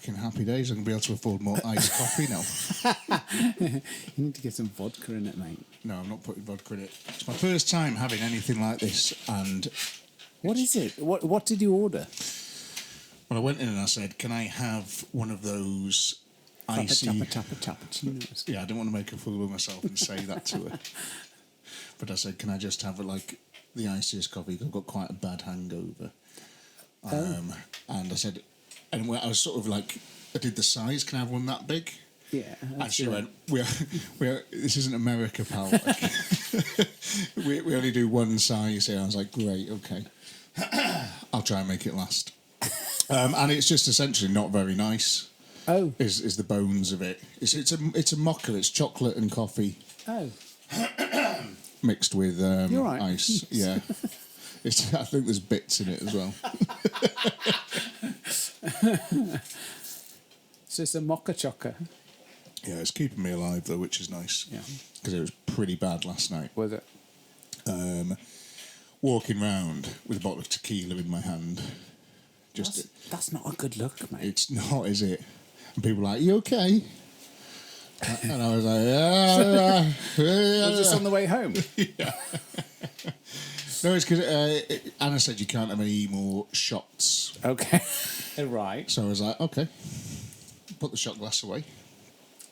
fucking happy days. I'm going to be able to afford more iced coffee now. You need to get some vodka in it, mate. No, I'm not putting vodka in it. It's my first time having anything like this, and... What is it? What did you order? Well, I went in and I said, can I have one of those icy... Tappuccinos. Yeah, I didn't want to make a fool of myself and say that to her. But I said, can I just have like the iciest coffee? 'Cause I've got quite a bad hangover. And I said, and I was sort of like, I did the size. Can I have one that big? Yeah. And she went, we are. This isn't America, pal. Like, we only do one size here. I was like, great, okay. I'll try and make it last. And it's just essentially not very nice. Oh. Is the bones of it? It's a mocha. It's chocolate and coffee. Oh. Mixed with You're right. ice. Yeah. I think there's bits in it as well. So it's a mocha chocker. Yeah, it's keeping me alive though, which is nice. Yeah. Because it was pretty bad last night. Was it? Walking round with a bottle of tequila in my hand. That's not a good look, mate. It's not, is it? And people were like, you okay? And I was like, yeah. Was this on the way home? Yeah. No, it's because Anna said you can't have any more shots. Okay. Right. So I was like, okay. Put the shot glass away.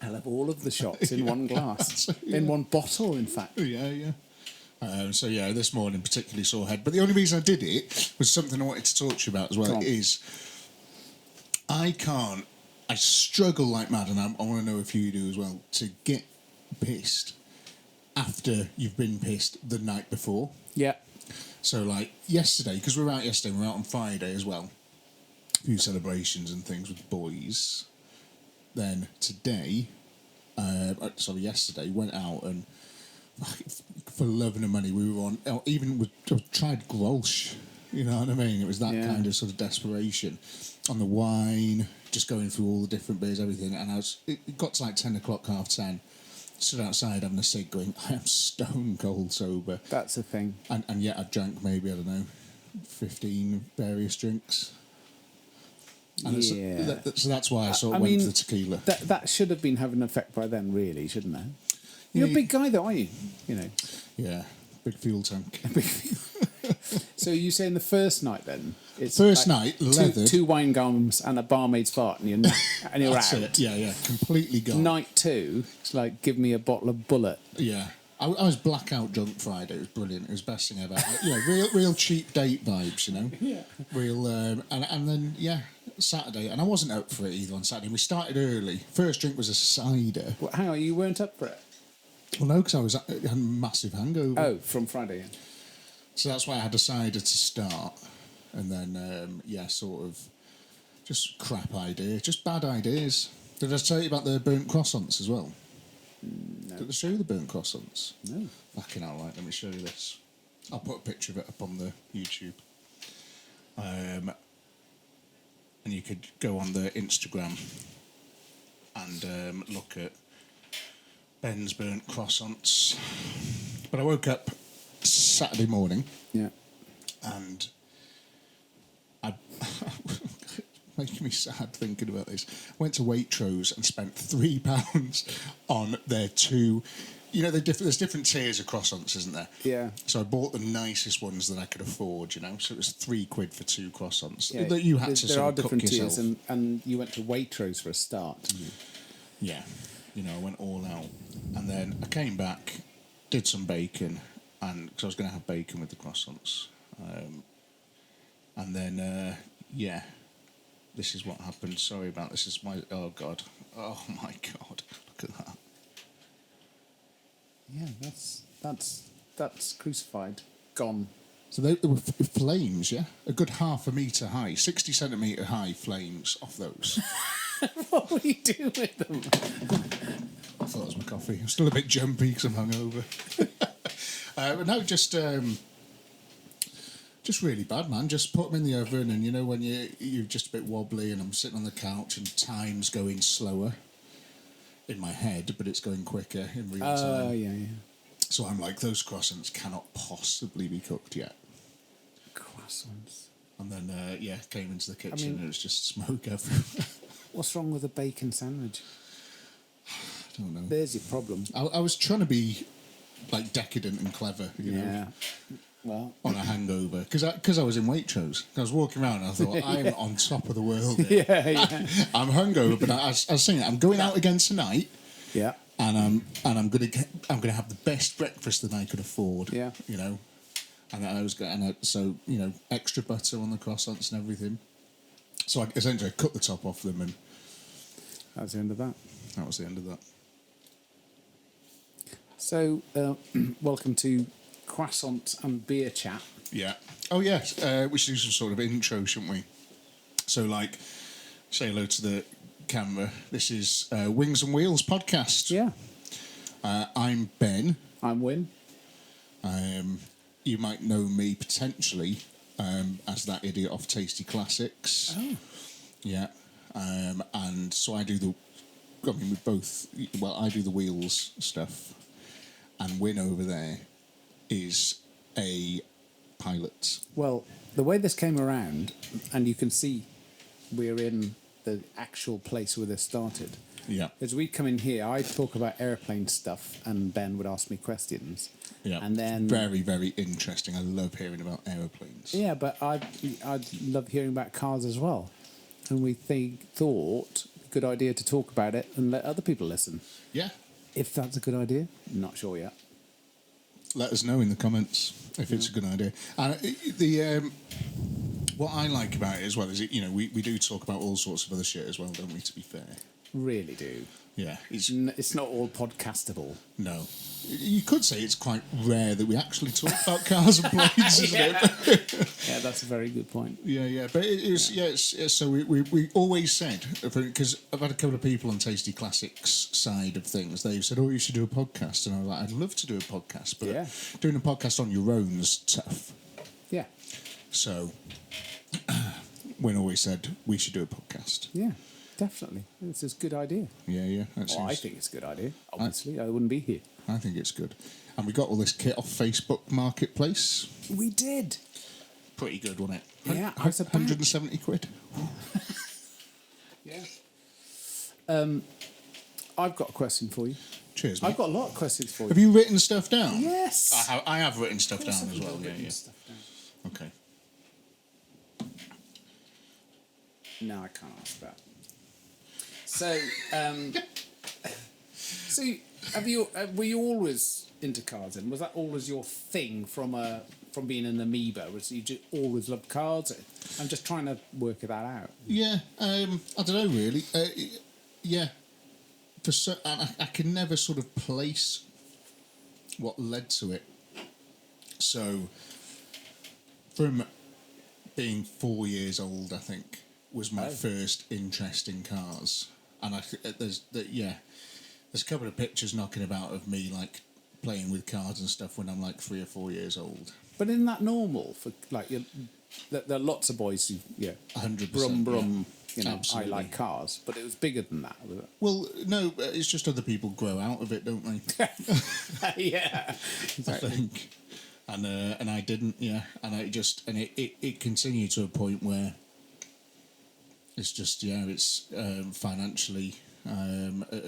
I'll have all of the shots in one glass. Yeah. In one bottle, in fact. Yeah. So yeah, this morning particularly sore head. But the only reason I did it was something I wanted to talk to you about as well. Is I struggle like mad, and I want to know if you do as well, to get pissed after you've been pissed the night before. Yeah. So like yesterday, because we were out yesterday, we were out on Friday as well. A few celebrations and things with boys. Then today, yesterday, went out and for love and money we were on. Even we tried Grolsch, you know what I mean? It was that kind of sort of desperation on the wine, just going through all the different beers, everything. And it got to like 10 o'clock, 10:30. Stood outside having a cig, going, I am stone cold sober. That's the thing. And yet I drank maybe, I don't know, 15 various drinks. And so that's why I sort of went for the tequila. That should have been having an effect by then, really, shouldn't it? You're a big guy, though, are you? You know. Yeah, big fuel tank. So you saying the first night then? It's first like night, leathered. Two wine gums and a barmaid's fart, and you're That's out. It. Yeah, completely gone. Night two, it's like, give me a bottle of Bullet. Yeah. I was blackout drunk Friday. It was brilliant. It was the best thing ever. Real cheap date vibes, you know. Yeah. Real, and then Saturday, and I wasn't up for it either on Saturday. We started early. First drink was a cider. Well, hang on, you weren't up for it? Well, no, because I had a massive hangover. Oh, from Friday. Yeah. So that's why I had a cider to start, and then sort of just crap idea, just bad ideas. Did I tell you about the burnt croissants as well? No. Did I show you the burnt croissants? No. Fucking hell, right, let me show you this. I'll put a picture of it up on the YouTube. And you could go on the Instagram and look at Ben's burnt croissants. But I woke up Saturday morning. Yeah. And making me sad thinking about this. I went to Waitrose and spent £3 on their two. You know, there's different tiers of croissants, isn't there? Yeah. So I bought the nicest ones that I could afford. You know, so it was £3 for two croissants Yeah. that you had to sort of cook yourself. Tiers, and you went to Waitrose for a start, didn't you? Yeah. You know, I went all out, and then I came back, did some bacon, and because I was going to have bacon with the croissants, and then this is what happened. Sorry about this. Is my oh my god, look at that. Yeah, that's crucified, gone. So they were flames, yeah, a good 0.5 metre high, 60 centimetre high flames off those. What were you doing with them? I thought it was my coffee. I'm still a bit jumpy because I'm hungover. But no, just really bad, man. Just put them in the oven, and you know when you're just a bit wobbly, and I'm sitting on the couch, and time's going slower in my head, but it's going quicker in real time. Oh, yeah. So I'm like, those croissants cannot possibly be cooked yet. Croissants. And then, came into the kitchen, and it was just smoke everywhere. What's wrong with a bacon sandwich? I don't know. There's your problem. I was trying to be like decadent and clever, you know, Well, on a hangover because I was in Waitrose. I was walking around and I thought I'm on top of the world here. yeah. I'm hungover, but I was saying I'm going out again tonight. Yeah. And I'm gonna have the best breakfast that I could afford. Yeah. You know, so you know, extra butter on the croissants and everything. So I essentially cut the top off them, and That was the end of that. that was the end of that. So, welcome to Croissant and Beer Chat. Yeah. Oh yes. We should do some sort of intro, shouldn't we? So like, say hello to the camera. This is Wings and Wheels podcast. Yeah. I'm Ben. I'm Wynne. You might know me potentially as that idiot off Tasty Classics. Oh. Yeah. And so I do we both, well, I do the wheels stuff, and Wynne over there is a pilot. Well, the way this came around, and you can see we're in the actual place where this started. Yeah. As we'd come in here, I'd talk about airplane stuff, and Ben would ask me questions. Yeah. And then very, very interesting. I love hearing about aeroplanes. yeah, but I'd love hearing about cars as well. And we thought good idea to talk about it and let other people listen. Yeah. If that's a good idea, not sure yet. Let us know in the comments if it's a good idea. And what I like about it as well is we do talk about all sorts of other shit as well, don't we? To be fair. Really do. Yeah, It's not all podcastable. No. You could say it's quite rare that we actually talk about cars and planes, isn't it? Yeah, that's a very good point. Yeah. But it's so we always said, because I've had a couple of people on Tasty Classics side of things, they've said, oh, you should do a podcast. And I was like, I'd love to do a podcast, but doing a podcast on your own is tough. Yeah. So Wynne always said we should do a podcast. Yeah. Definitely. It's a good idea. Yeah. I think it's a good idea. Obviously, I wouldn't be here. I think it's good. And we got all this kit off Facebook Marketplace. We did. Pretty good, wasn't it? Yeah. I was about 170 quid. Yeah. I've got a question for you. Cheers, mate. I've got a lot of questions for you. Have you written stuff down? Yes. I have written stuff down as well. Written Yeah. stuff down. Okay. No, I can't ask that. So, were you always into cars? And was that always your thing from being an amoeba? Was you just always loved cars? I'm just trying to work that out. Yeah, I don't know really. Yeah, I can never sort of place what led to it. So, from being 4 years old, I think was my first interest in cars. And there's a couple of pictures knocking about of me like playing with cars and stuff when I'm like 3 or 4 years old. But isn't that normal for like there are lots of boys who 100%, brum brum. You know, absolutely. I like cars, but it was bigger than that. Was it? Well, no, it's just other people grow out of it, don't they? Yeah, exactly. I think, and I didn't. Yeah, and it continued to a point where it's just it's financially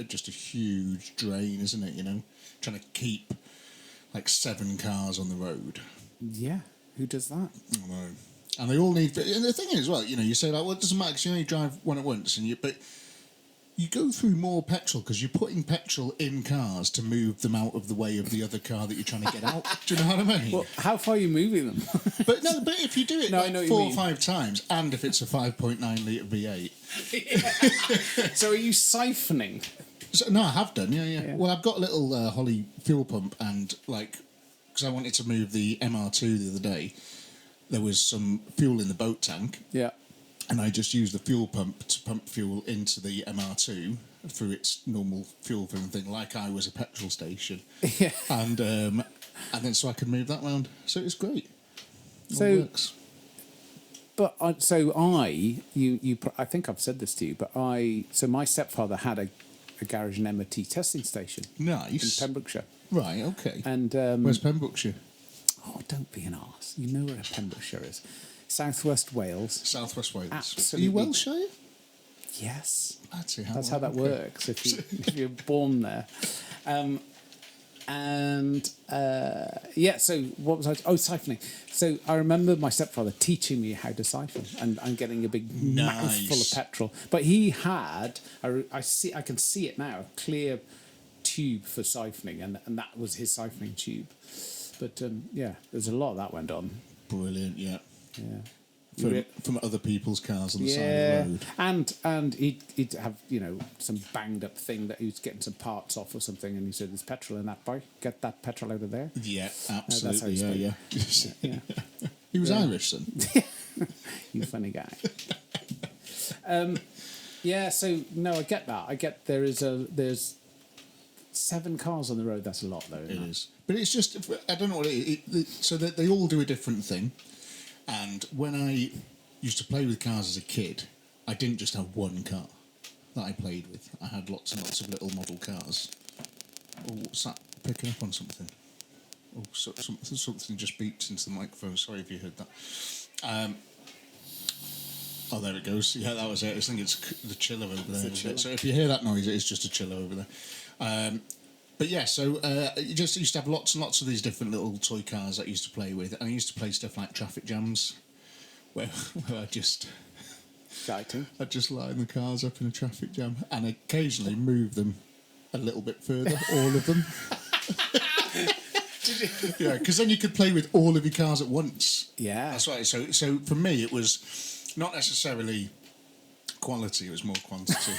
just a huge drain, isn't it? You know, trying to keep like 7 cars on the road. Yeah, who does that? I know. And they all need. And the thing is, as well, you say like, well, it doesn't matter because you only drive one at once, but you go through more petrol because you're putting petrol in cars to move them out of the way of the other car that you're trying to get out. Do you know what I mean? Well, how far are you moving them? But if you do it I know what you 4 or mean. 5 times, and if it's a 5.9 litre V8. So are you siphoning? So, no, I have done, yeah. Well, I've got a little Holly fuel pump, and because I wanted to move the MR2 the other day, there was some fuel in the boat tank. Yeah. And I just used the fuel pump to pump fuel into the MR2 through its normal fuel filling thing, like I was a petrol station. Yeah. And then so I could move that round. So it's great. It all works. But I think I've said this to you, but so my stepfather had a garage and MOT testing station. Nice. In Pembrokeshire. Right, okay. And where's Pembrokeshire? Oh, don't be an arse. You know where Pembrokeshire is. Southwest Wales. Southwest Wales. Absolutely. Are you Welsh, are you? Yes. That's How that works if you're born there. So what was I? Oh, siphoning. So I remember my stepfather teaching me how to siphon and getting a big mouthful of petrol. But he had, I can see it now, a clear tube for siphoning, and that was his siphoning tube. But there's a lot of that went on. Brilliant, yeah. Yeah. From other people's cars on the side of the road. And he'd have, some banged up thing that he was getting some parts off or something, and he said, "There's petrol in that boy. Get that petrol out of there." Yeah, That's how absolutely. yeah. He was Irish then. You funny guy. So no, I get that. I get there's 7 cars on the road. That's a lot, though. It is, but it's just I don't know what so that they all do a different thing. And when I used to play with cars as a kid, I didn't just have one car that I played with. I had lots and lots of little model cars. Oh, what's that? Picking up on something. Oh, something just beeped into the microphone. Sorry if you heard that. Oh, there it goes. Yeah, that was it. I think it's the chiller over there. So if you hear that noise, it's just a chiller over there. But yeah, so you just used to have lots and lots of these different little toy cars that I used to play with. And I used to play stuff like traffic jams, where I just... Exciting. I'd just line the cars up in a traffic jam and occasionally move them a little bit further, all of them. Yeah, because then you could play with all of your cars at once. Yeah. That's right. So for me, it was not necessarily quality, it was more quantity.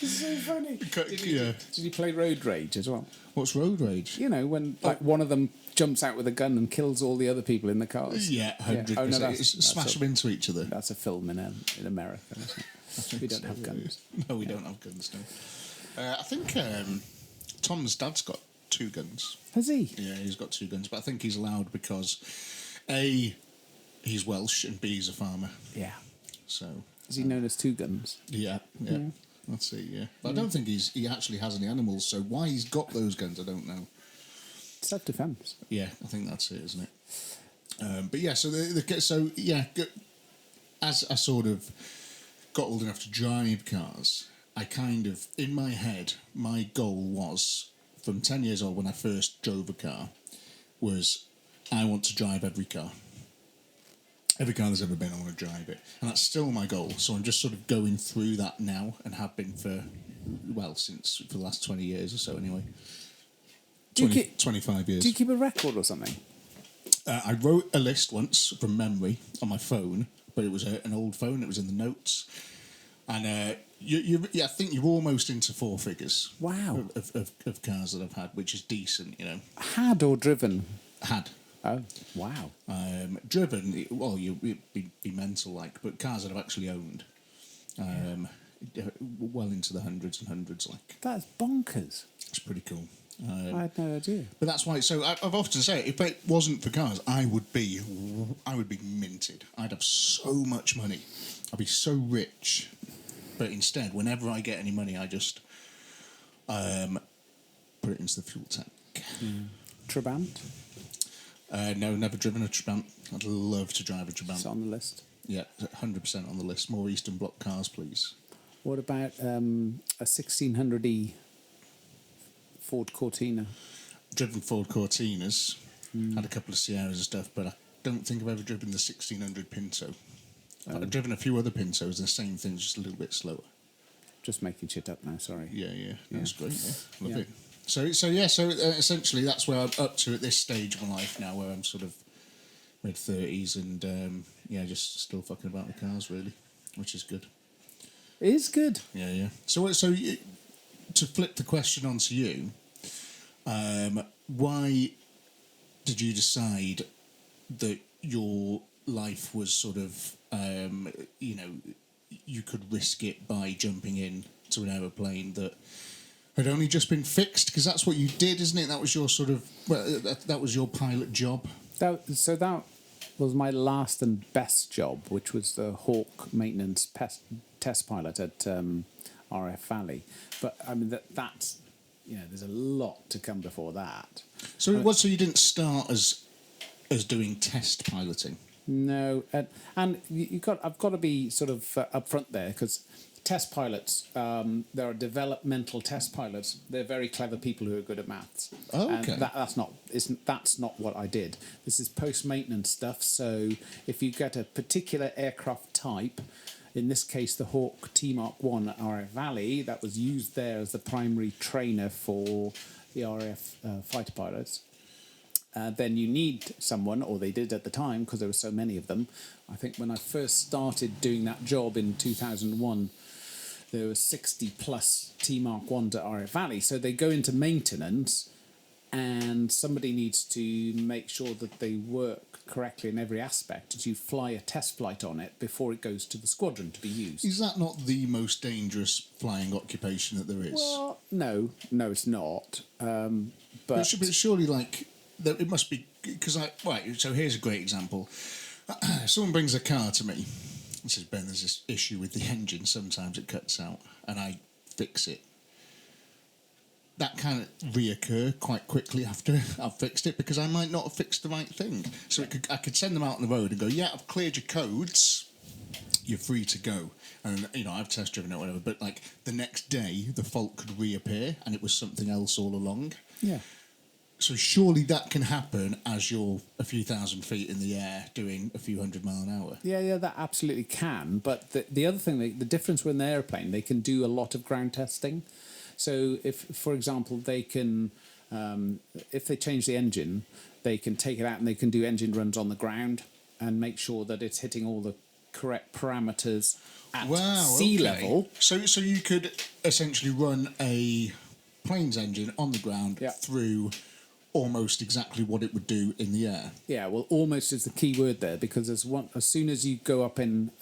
It's so funny. Did you play Road Rage as well? What's Road Rage? When one of them jumps out with a gun and kills all the other people in the cars. Yeah, 100%. Oh, no, smash them into each other. That's a film in America, isn't it? We don't have guns. No, we don't have guns, no. I think Tom's dad's got 2 guns. Has he? Yeah, he's got 2 guns, but I think he's allowed because A, he's Welsh, and B, he's a farmer. Yeah. So... Is he known as 2 Guns? Yeah. That's it, yeah. But I don't think he actually has any animals, so why he's got those guns, I don't know. Self-defense. Yeah, I think that's it, isn't it? But yeah, as I sort of got old enough to drive cars, I kind of, in my head, my goal was, from 10 years old when I first drove a car, was I want to drive every car. Every car there's ever been, I want to drive it. And that's still my goal. So I'm just sort of going through that now and have been for the last 20 years or so anyway. 25 years. Do you keep a record or something? I wrote a list once from memory on my phone, but it was an old phone. It was in the notes. And I think you're almost into 4 figures. Wow. Of cars that I've had, which is decent, Had or driven? Had. Oh, wow. Driven, well, you'd be mental like, but cars that I've actually owned, well into the hundreds like. That's bonkers. It's pretty cool. I had no idea. But that's why. So I've often said, if it wasn't for cars, I would be minted. I'd have so much money. I'd be so rich. But instead, whenever I get any money, I just put it into the fuel tank. Trabant? No, never driven a Trabant. I'd love to drive a Trabant. It's on the list. Yeah, 100% on the list. More Eastern Bloc cars, please. What about a 1600E Ford Cortina? Driven Ford Cortinas. Had a couple of Sierras and stuff, but I don't think I've ever driven the 1600 Pinto. I've driven a few other Pintos, the same thing, just a little bit slower. Just making shit up now, sorry. Yeah. That's great, yeah. Love it. So essentially that's where I'm up to at this stage of my life now, where I'm sort of mid-30s and, just still fucking about the cars, really, which is good. It is good. Yeah. So to flip the question onto you, why did you decide that your life was sort of, you could risk it by jumping in to an aeroplane that had only just been fixed? Because that's what you did, isn't it? That was your sort of, that was your pilot job. That was my last and best job, which was the Hawk maintenance test pilot at RF Valley. But I mean that's there's a lot to come before that. So so you didn't start as doing test piloting? No, and I've got to be sort of upfront there because test pilots, there are developmental test pilots. They're very clever people who are good at maths. Oh, okay. And that's not what I did. This is post maintenance stuff. So if you get a particular aircraft type, in this case the Hawk T Mark 1 at RAF Valley, that was used there as the primary trainer for the RAF fighter pilots. Then you need someone, or they did at the time, because there were so many of them. I think when I first started doing that job in 2001, there were 60 plus T Mark 1s at RAF Valley. So they go into maintenance, and somebody needs to make sure that they work correctly in every aspect as you fly a test flight on it before it goes to the squadron to be used. Is that not the most dangerous flying occupation that there is? Well, no, it's not. But surely, like, it must be, because so here's a great example. Someone brings a car to me and says, Ben, there's this issue with the engine, sometimes it cuts out, and I fix it. That can reoccur quite quickly after I've fixed it, because I might not have fixed the right thing. So I could send them out on the road and go, yeah, I've cleared your codes, you're free to go. And, I've test driven it or whatever, but like the next day, the fault could reappear and it was something else all along. yeah. So surely that can happen as you're a few thousand feet in the air doing a few 100 mile an hour. Yeah, that absolutely can. But the other thing, the difference with an airplane, they can do a lot of ground testing. So if, for example, they can, if they change the engine, they can take it out and they can do engine runs on the ground and make sure that it's hitting all the correct parameters at sea level. So you could essentially run a plane's engine on the ground through almost exactly what it would do in the air. Yeah, well, almost is the key word there, because as soon as you go up in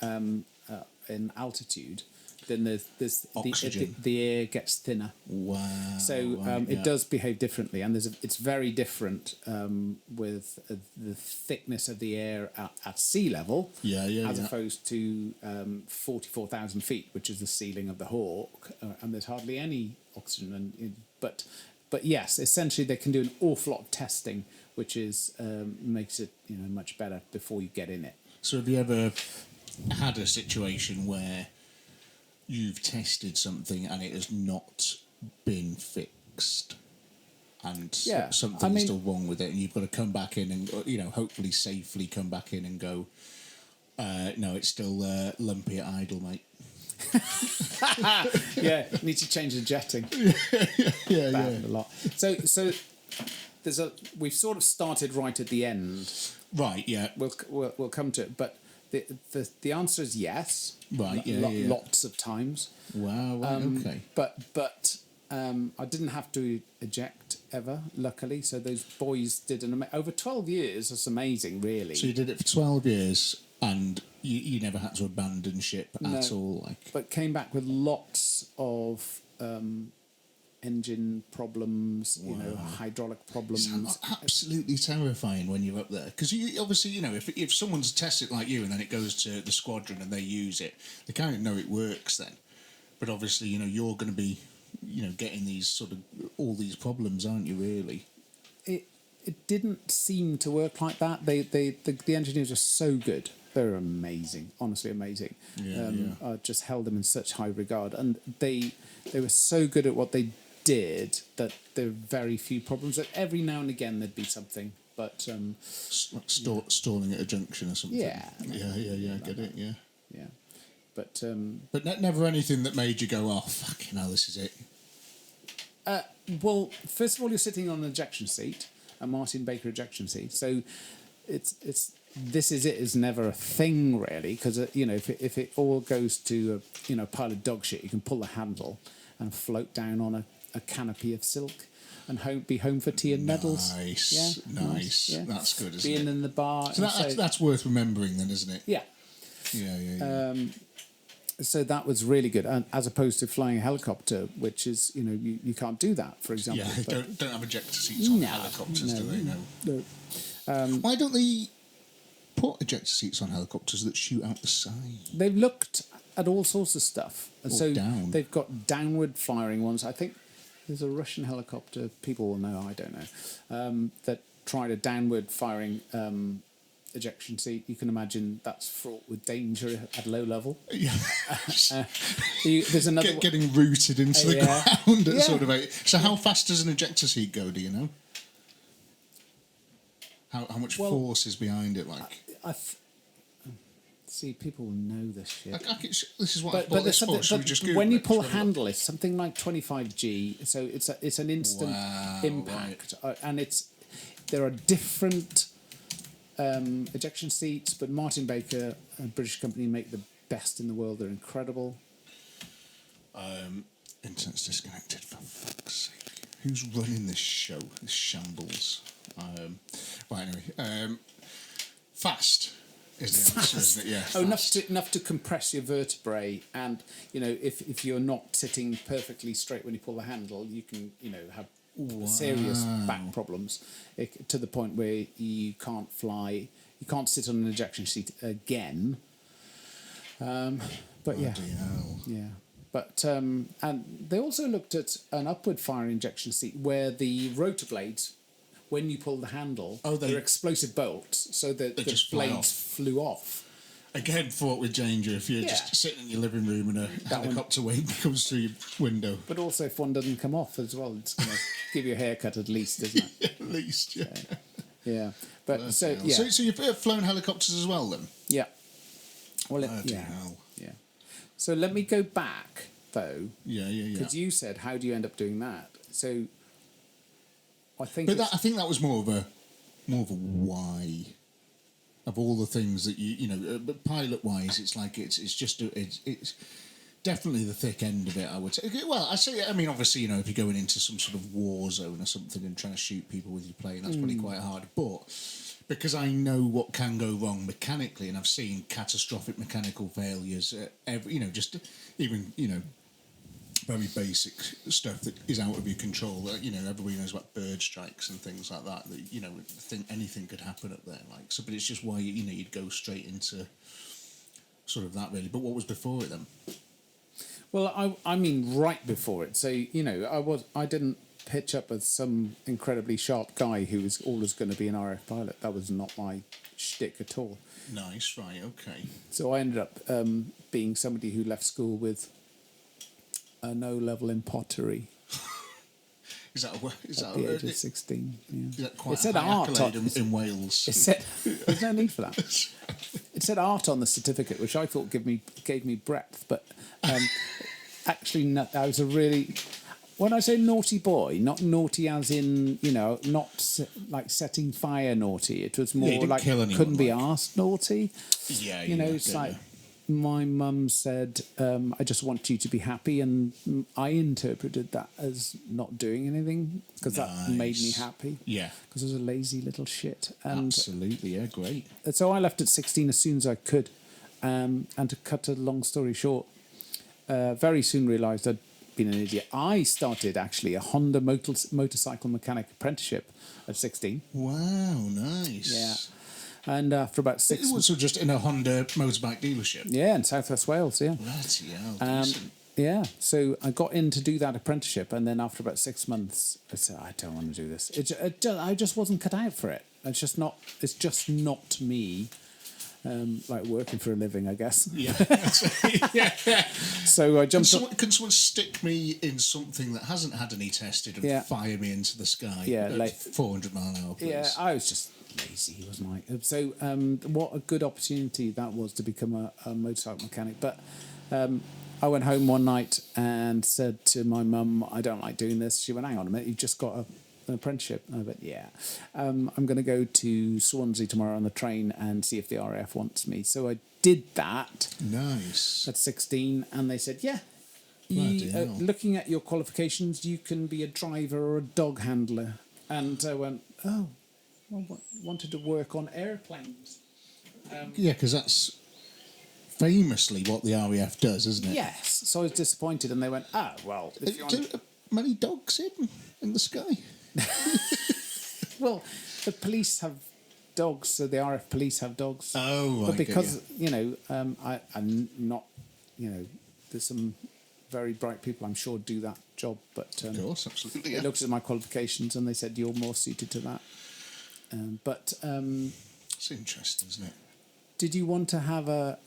altitude, then there's the air gets thinner. Wow! So it does behave differently, and it's very different with the thickness of the air at sea level. As opposed to 44,000 feet, which is the ceiling of the Hawk, and there's hardly any oxygen. But yes, essentially they can do an awful lot of testing, which is makes it much better before you get in it. So have you ever had a situation where you've tested something and it has not been fixed, and something's still wrong with it, and you've got to come back in and hopefully safely come back in and go, no, it's still lumpy at idle, mate. Need to change the jetting. A lot. So we've sort of started right at the end. Right. Yeah. We'll come to it, but the answer is yes. Right. Lots of times. Wow. Okay. But I didn't have to eject ever, luckily. So those boys did over 12 years. That's amazing, really. So you did it for 12 years. And you never had to abandon ship at all, but came back with lots of engine problems, hydraulic problems. Is that not absolutely terrifying when you're up there? Because you obviously, if someone's tested like you and then it goes to the squadron and they use it, they kind of know it works then. But obviously, you're going to be, getting these sort of all these problems, aren't you? Really. It didn't seem to work like that. The engineers are so good. They're amazing, honestly amazing. I just held them in such high regard, and they were so good at what they did that there were very few problems. That every now and again there'd be something, but stalling at a junction or something. Yeah, I get it. Yeah. But never anything that made you go, oh fucking hell, this is it. Well, first of all, you're sitting on an ejection seat, a Martin Baker ejection seat, so it's. This is never a thing really, because if it all goes to a pile of dog shit, you can pull the handle and float down on a canopy of silk and be home for tea and medals. Nice. Yeah. That's good, isn't Being it? in the bar. So that's worth remembering then, isn't it? Yeah. Yeah. So that was really good, and as opposed to flying a helicopter, which is you can't do that, for example. Yeah, they don't have ejector seats on helicopters, do they? No. Why don't they put ejector seats on helicopters that shoot out the side? They've looked at all sorts of stuff. Down. They've got downward firing ones. I think there's a Russian helicopter, people will know, I don't know, that tried a downward firing ejection seat, you can imagine that's fraught with danger at low level. Yeah. There's another getting rooted into the ground at Yeah. sort of 8. So how fast does an ejector seat go, do you know? How much force is behind it, like? See, people will know this shit. This is what I thought this for. Should we just Google when you it? pull a Should we handle, it's something like 25G, so it's an instant impact, and there are different ejection seats, but Martin Baker, a British company, make the best in the world. They're incredible. Internet's disconnected, for fuck's sake. Who's running this show? This shambles. Right, anyway. Fast is the answer, isn't it? Yeah. Oh, enough to compress your vertebrae, and if you're not sitting perfectly straight when you pull the handle, you can have serious back problems to the point where you can't fly, you can't sit on an ejection seat again. But yeah. But and they also looked at an upward firing ejection seat where the rotor blades, when you pull the handle, they're explosive bolts, so that the blades flew off. Again, fraught with danger if you're just sitting in your living room and a helicopter wave comes through your window. But also, if one doesn't come off as well, it's going to give you a haircut at least, isn't it? At least, yeah. Yeah. But So you've flown helicopters as well, then? Yeah. Well, hell. Yeah. So let me go back, though. Yeah. Because you said, how do you end up doing that? So I think I think that was more of a why. Of all the things that but pilot wise, it's like it's definitely the thick end of it, I would say. Well, obviously, if you're going into some sort of war zone or something and trying to shoot people with your plane, that's probably quite hard. But because I know what can go wrong mechanically, and I've seen catastrophic mechanical failures, very basic stuff that is out of your control. Everybody knows about bird strikes and things like that. Think anything could happen up there. But it's just why you'd go straight into sort of that, really. But what was before it then? Well, I mean, right before it. So I didn't pitch up as some incredibly sharp guy who was always going to be an RF pilot. That was not my shtick at all. Nice, right, okay. So I ended up being somebody who left school with a no level in pottery. Is that at the age of 16? Yeah. Is that quite it said a high art accolade in Wales? It said there's no need for that. It said art on the certificate, which I thought gave me breadth, but actually, no, I was a really. When I say naughty boy, not naughty as in not like setting fire naughty. It was more like couldn't be arsed naughty. Yeah, it's like. My mum said, I just want you to be happy, and I interpreted that as not doing anything because that made me happy. Yeah. Because I was a lazy little shit. And absolutely, yeah, great. So I left at 16 as soon as I could. And to cut a long story short, very soon realised I'd been an idiot. I started actually a Honda motorcycle mechanic apprenticeship at 16. Wow, nice. Yeah. And after about 6 months... So just in a Honda motorbike dealership? Yeah, in South West Wales, yeah. Bloody hell, decent. Yeah, so I got in to do that apprenticeship, and then after about 6 months, I said, I don't want to do this. I just wasn't cut out for it. It's just not me, like working for a living, I guess. Yeah. Yeah. So I jumped up... Can someone stick me in something that hasn't had any tested and fire me into the sky at 400 mile an hour, please? Yeah, I was just... lazy, wasn't I? So what a good opportunity that was to become a motorcycle mechanic. But I went home one night and said to my mum, I don't like doing this. She went, hang on a minute, you've just got an apprenticeship. And I went, yeah. I'm going to go to Swansea tomorrow on the train and see if the RAF wants me. So I did that. Nice. At 16, and they said, yeah. Looking at your qualifications, you can be a driver or a dog handler. And I went, oh. I wanted to work on airplanes. Yeah, because that's famously what the RAF does, isn't it? Yes. So I was disappointed, and they went, well... Do many dogs in the sky? Well, the police have dogs, so the RAF police have dogs. Oh, but because, I'm not, there's some very bright people, I'm sure, do that job. But of course, absolutely. They looked at my qualifications, and they said, you're more suited to that. It's interesting, isn't it? Did you want to have a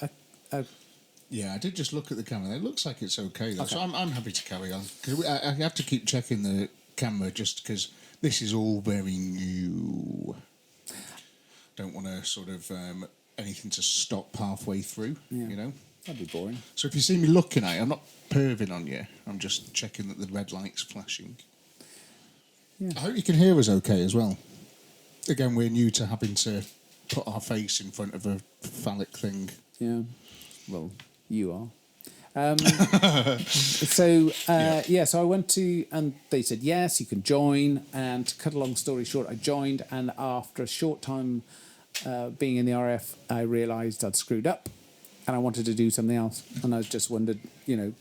Yeah, I did just look at the camera. It looks like it's okay, though. Okay. So I'm happy to carry on. Because I have to keep checking the camera just because this is all very new. Don't want to sort of anything to stop halfway through, you know? That'd be boring. So if you see me looking at it, I'm not perving on you. I'm just checking that the red light's flashing. Yeah. I hope you can hear us okay as well. Again, we're new to having to put our face in front of a phallic thing. Yeah. Well, you are. So I went to, and they said, yes, you can join. And to cut a long story short, I joined. And after a short time being in the RF, I realised I'd screwed up and I wanted to do something else. And I just wondered, you know,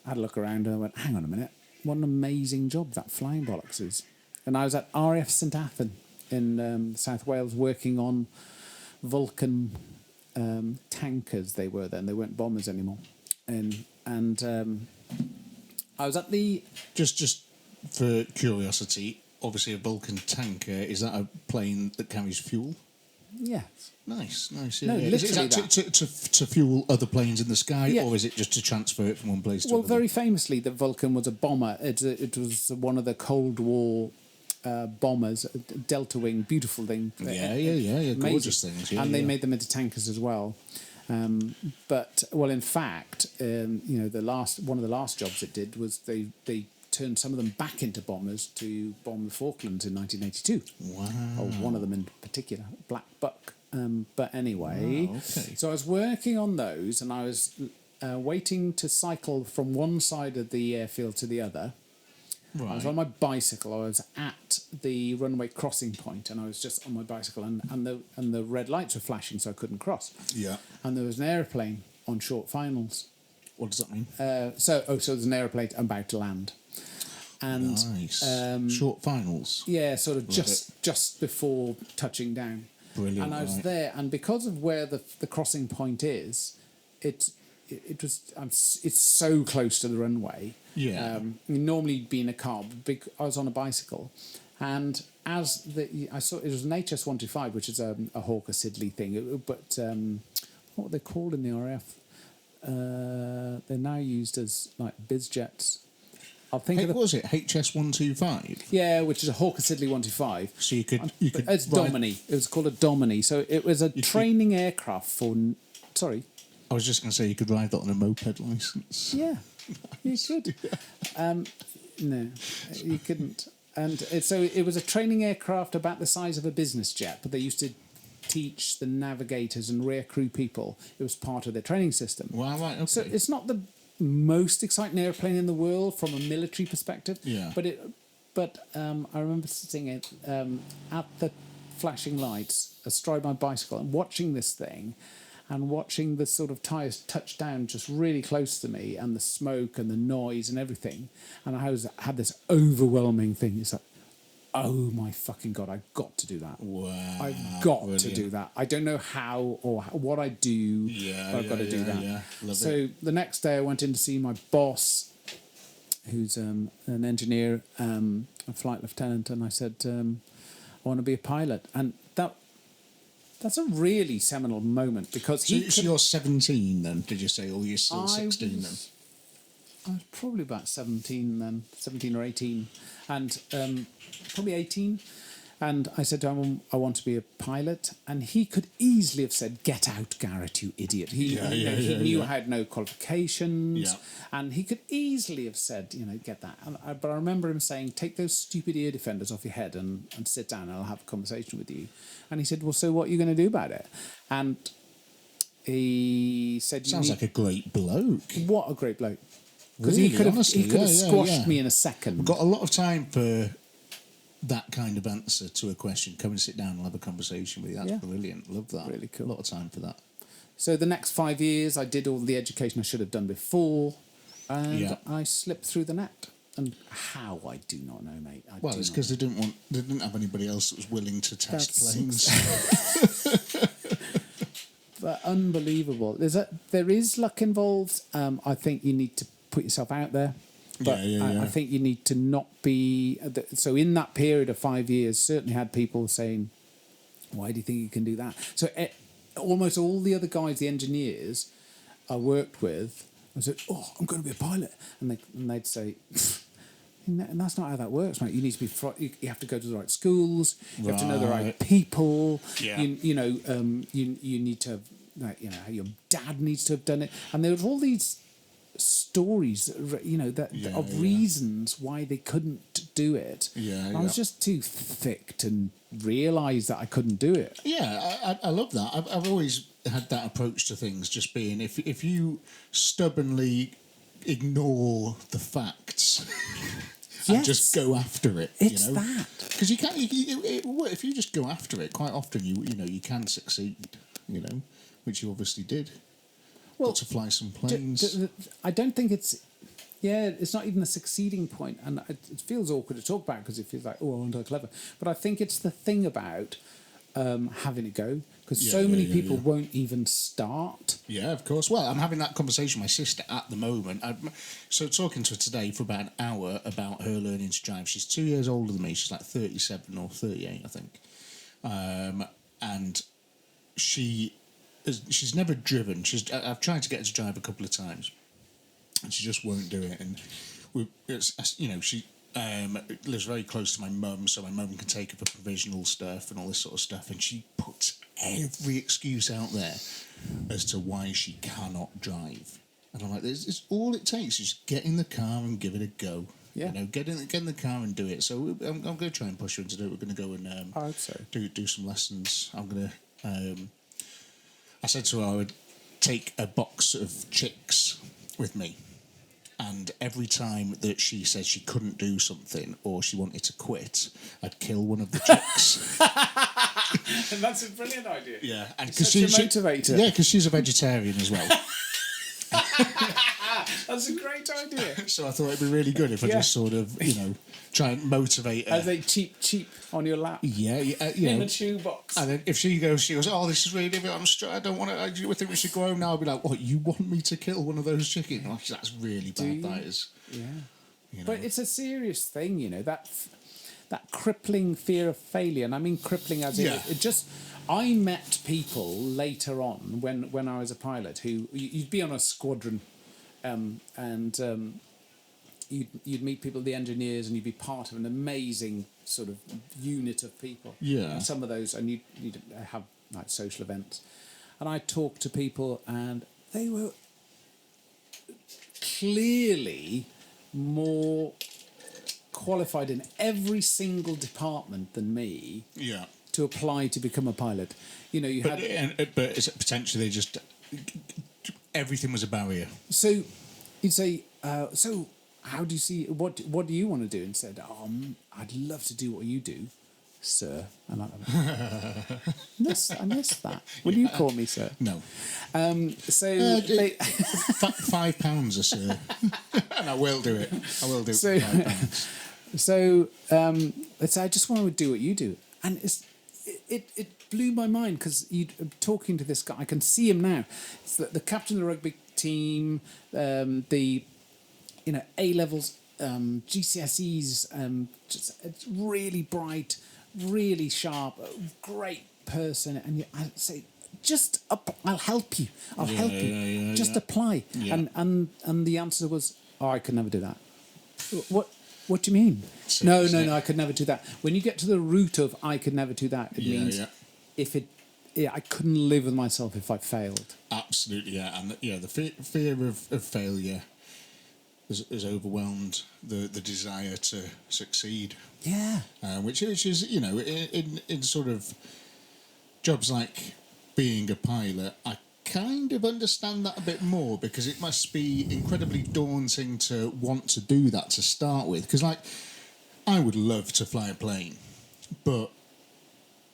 I had a look around and I went, hang on a minute, what an amazing job that flying bollocks is. And I was at RF St Athan in South Wales working on Vulcan tankers. They were then, they weren't bombers anymore. And I was at the... Just for curiosity, obviously a Vulcan Tanker, is that a plane that carries fuel? Yeah. Nice. Yeah, no, yeah. literally is that to fuel other planes in the sky, or is it just to transfer it from one place to another? Well, very famously, the Vulcan was a bomber. It was one of the Cold War bombers, Delta Wing, beautiful thing. Yeah, gorgeous things. Yeah, and they made them into tankers as well. But in fact, you know, one of the last jobs it did was they turned some of them back into bombers to bomb the Falklands in 1982. Wow. Or one of them in particular, Black Buck. But anyway, okay. So I was working on those, and I was waiting to cycle from one side of the airfield to the other. Right. I was on my bicycle. I was at the runway crossing point, and I was just on my bicycle, and the red lights were flashing, so I couldn't cross. Yeah. And there was an aeroplane on short finals. What does that mean? So there's an aeroplane about to land. And nice. Short finals. Yeah, sort of just before touching down. Brilliant. And I was there, and because of where the crossing point is, it's so close to the runway. Yeah. Normally being a car, I was on a bicycle, and I saw it was an HS-125, which is a Hawker Siddeley thing. But what were they called in the RAF? They're now used as like biz jets. Was it HS-125? Yeah, which is a Hawker Siddeley 125. So you could. It's Domini. It was called a Domini. So it was a training aircraft for. Sorry. I was just going to say you could ride that on a moped license. Yeah, you could. No, you couldn't. And so it was a training aircraft about the size of a business jet, but they used to teach the navigators and rear crew people. It was part of their training system. Wow, right, okay. So it's not the most exciting airplane in the world from a military perspective. Yeah. But I remember sitting at the flashing lights astride my bicycle and watching this thing, and watching the sort of tyres touch down just really close to me, and the smoke and the noise and everything. And I had this overwhelming thing. It's like, oh my fucking God, I've got to do that. Wow. I've got to do that. I don't know how or what I do, but I've got to do that. Yeah. So the next day I went in to see my boss, who's an engineer, a flight lieutenant, and I said, I want to be a pilot. And that's a really seminal moment, because So you're 17 then, did you say, or you're still 16 then? I was probably about 17 then, 17 or 18, and probably 18. And I said to him, I want to be a pilot. And he could easily have said, get out, Garratt, you idiot. He knew I had no qualifications. Yeah. And he could easily have said, get that. But I remember him saying, take those stupid ear defenders off your head and sit down and I'll have a conversation with you. And he said, well, so what are you going to do about it? And he said... Sounds like a great bloke. What a great bloke. Because Really, he could have squashed me in a second. I've got a lot of time for that kind of answer to a question. Come and sit down and have a conversation with you. That's brilliant. Love that. Really cool. A lot of time for that. So the next 5 years, I did all the education I should have done before, and I slipped through the net. And how, I do not know, mate. It's because they didn't have anybody else that was willing to test planes. But unbelievable. There is luck involved. I think you need to put yourself out there. But I think you need to not be... So in that period of 5 years, certainly had people saying, Why do you think you can do that? So almost all the other guys, the engineers I worked with, I said, "Oh, I'm going to be a pilot," and they'd say, "And that's not how that works, mate. You need to be. You have to go to the right schools. You have to know the right people. Yeah. You need to, your dad needs to have done it." And there was all these stories, of reasons why they couldn't do it. I was just too thick to realise that I couldn't do it. Yeah, I love that. I've always had that approach to things, just being if you stubbornly ignore the facts and just go after it, it's that. Because you can't. If you just go after it, quite often you can succeed. Which you obviously did. Well, got to fly some planes. I don't think it's. Yeah, it's not even a succeeding point, and it feels awkward to talk about because it feels like, oh, I'm not clever. But I think it's the thing about having a go, because so many people won't even start. Yeah, of course. Well, I'm having that conversation with my sister at the moment. So talking to her today for about an hour about her learning to drive. She's 2 years older than me. She's like 37 or 38, I think. And she's never driven. I've tried to get her to drive a couple of times, and she just won't do it. And she lives very close to my mum, so my mum can take her for provisional stuff and all this sort of stuff. And she puts every excuse out there as to why she cannot drive. And I'm like, it's all it takes is just get in the car and give it a go. Yeah. Get in the car and do it. So I'm going to try and push her into do it. We're going to go and I hope so. do some lessons. I'm going to. I said to her I would take a box of chicks with me, and every time that she said she couldn't do something or she wanted to quit, I'd kill one of the chicks. And that's a brilliant idea. Yeah, and because she's a motivator. Yeah, because she's a vegetarian as well. That's a great idea. So I thought it'd be really good if I just sort of, try and motivate her. As they cheap on your lap. Yeah, in a shoebox. And then if she goes, oh, this is really difficult. I don't want to. I think we should go home now. I'll be like, what? You want me to kill one of those chickens? Oh, that's really bad. That is. Yeah. But it's a serious thing, that crippling fear of failure. And I mean crippling as it just. I met people later on when I was a pilot who you'd be on a squadron, and you'd meet people, the engineers, and you'd be part of an amazing sort of unit of people. Yeah. And some of those, and you'd have like social events, and I talked to people, and they were clearly more qualified in every single department than me. Yeah. To apply to become a pilot, but potentially just everything was a barrier. So you'd say, so how do you see what do you want to do? And said, I'd love to do what you do, sir. And I missed that. Will you call me sir? No. So £5 a sir, and I will do it. I will do it. So, so let's say I just want to do what you do, and it blew my mind because you talking to this guy. I can see him now. It's the captain of the rugby team, the A levels, GCSEs, just really bright, really sharp, great person. And I say, I'll help you. I'll help you. Just apply. Yeah. And the answer was, I could never do that. What do you mean? No, I could never do that. When you get to the root of I could never do that, it means I couldn't live with myself if I failed. Absolutely, yeah. And the fear of failure has overwhelmed the desire to succeed. Yeah. Which is, in sort of jobs like being a pilot, I kind of understand that a bit more, because it must be incredibly daunting to want to do that to start with. Because, I would love to fly a plane, but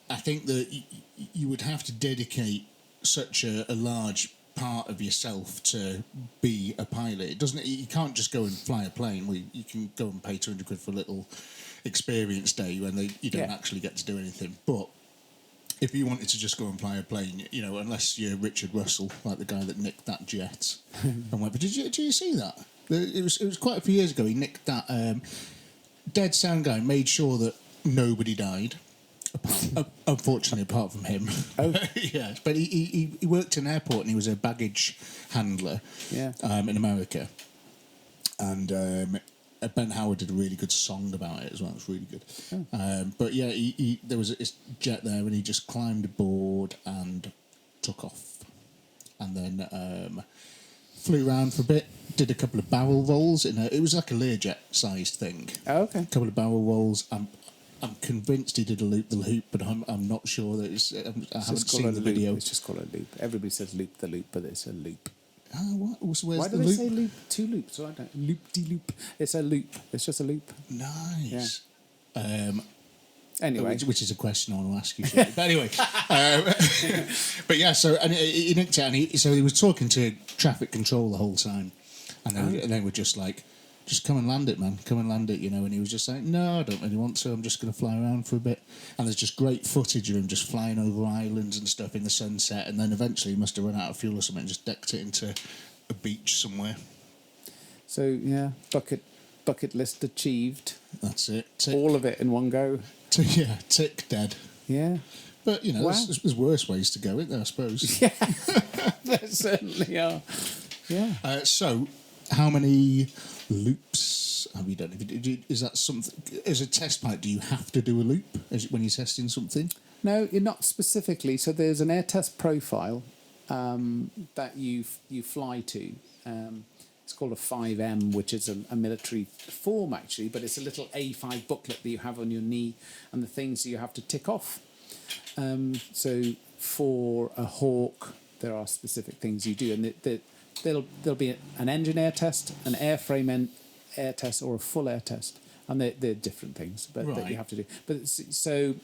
I think that you would have to dedicate such a large part of yourself to be a pilot. You can't just go and fly a plane. You can go and pay £200 for a little experience day when you don't actually get to do anything. But if you wanted to just go and fly a plane, unless you're Richard Russell, like the guy that nicked that jet, but did you see that? It was quite a few years ago. He nicked that. Dead sound guy made sure that nobody died, Unfortunately, apart from him. Oh. Yeah, but he worked in an airport and he was a baggage handler in America. And Ben Howard did a really good song about it as well. It was really good. But yeah, there was a jet there and he just climbed aboard and took off. And then flew around for a bit, did a couple of barrel rolls. It was like a Learjet-sized thing. Oh, okay. A couple of barrel rolls. I'm convinced he did a loop-the-loop, but I'm not sure that it's... I haven't seen the video. It's just called a loop. Everybody says loop-the-loop, but it's a loop. Oh, what? So where's Why the do they loop? say loop? 2 loops. So I don't. Loop-de-loop. It's a loop. It's just a loop. Nice. Yeah. Anyway. Which is a question I want to ask you. But anyway. But yeah, so and he nicked it, and so he was talking to traffic control the whole time. And they were just like, just come and land it, man. Come and land it, And he was just like, no, I don't really want to. I'm just going to fly around for a bit. And there's just great footage of him just flying over islands and stuff in the sunset. And then eventually he must have run out of fuel or something and just decked it into a beach somewhere. So, yeah, bucket list achieved. That's it. All of it in one go. Tick dead. Yeah. But, there's worse ways to go, isn't there, I suppose? Yeah, there certainly are. Yeah. So, how many loops have you done? Is that something... As a test pilot, do you have to do a loop when you're testing something? No, you're not specifically. So there's an air test profile that you fly to. It's called a 5M, which is a military form, actually, but it's a little A5 booklet that you have on your knee and the things that you have to tick off. So for a Hawk, there are specific things you do, and there'll be an engine air test, an airframe air test, or a full air test, and they're different things, but that you have to do. But so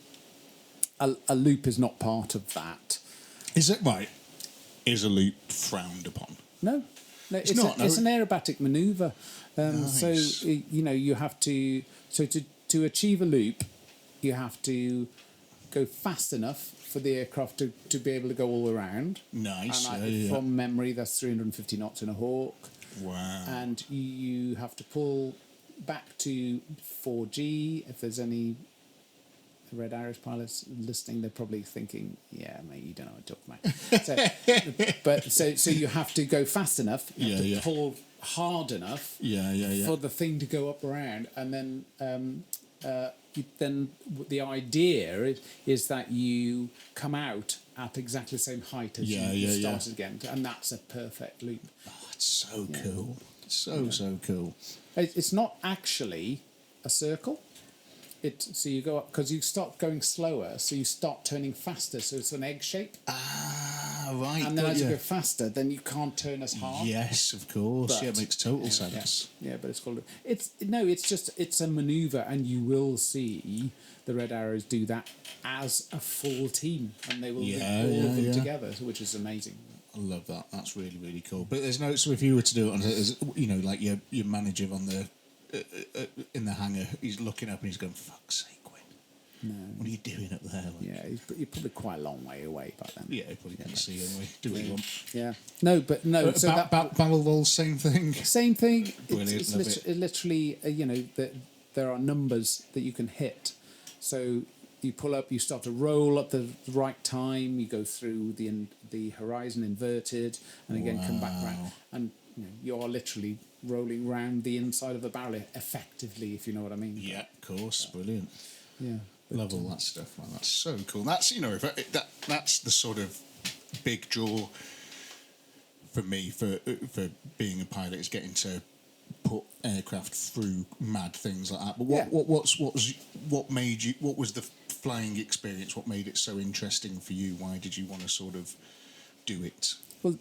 a loop is not part of that. Is it right? Is a loop frowned upon? No, it's not. It's an aerobatic manoeuvre. Nice. So you have to. So to achieve a loop, you have to go fast enough for the aircraft to be able to go all around. Nice. And from memory, that's 350 knots in a Hawk. Wow. And you have to pull back to 4G. If there's any Red Irish pilots listening, they're probably thinking, yeah, mate, you don't know what I'm talking about. So you have to go fast enough, you have to pull hard enough for the thing to go up around, and then the idea is that you come out at exactly the same height as you started again, and that's a perfect loop. Oh, it's so cool. So cool. It's not actually a circle. So you go up because you start going slower, so you start turning faster, so it's an egg shape. Ah, right. And then as you go faster, then you can't turn as hard. Yes, of course. But, it makes total sense. Yeah, but it's called... It's a manoeuvre, and you will see the Red Arrows do that as a full team, and they will do all of them together, which is amazing. I love that. That's really, really cool. But there's no... So if you were to do it, like your manager on the... in the hangar, he's looking up and he's going, fuck's sake, Wynne. No. What are you doing up there? You're probably quite a long way away by then. Yeah, you probably can't see anyway. Do what you want. Yeah. No, but no. So barrel rolls, same thing. Same thing. Brilliant. It's literally, there are numbers that you can hit. So you pull up, you start to roll up the right time, you go through the horizon inverted, and again come back round. And you are literally rolling round the inside of the barrel effectively, if you know what I mean. Yeah, of course. Brilliant. Yeah. Love all that stuff, man. That's so cool. That's that's the sort of big draw for me for being a pilot, is getting to put aircraft through mad things like that. But what was the flying experience? What made it so interesting for you? Why did you want to sort of do it? Well,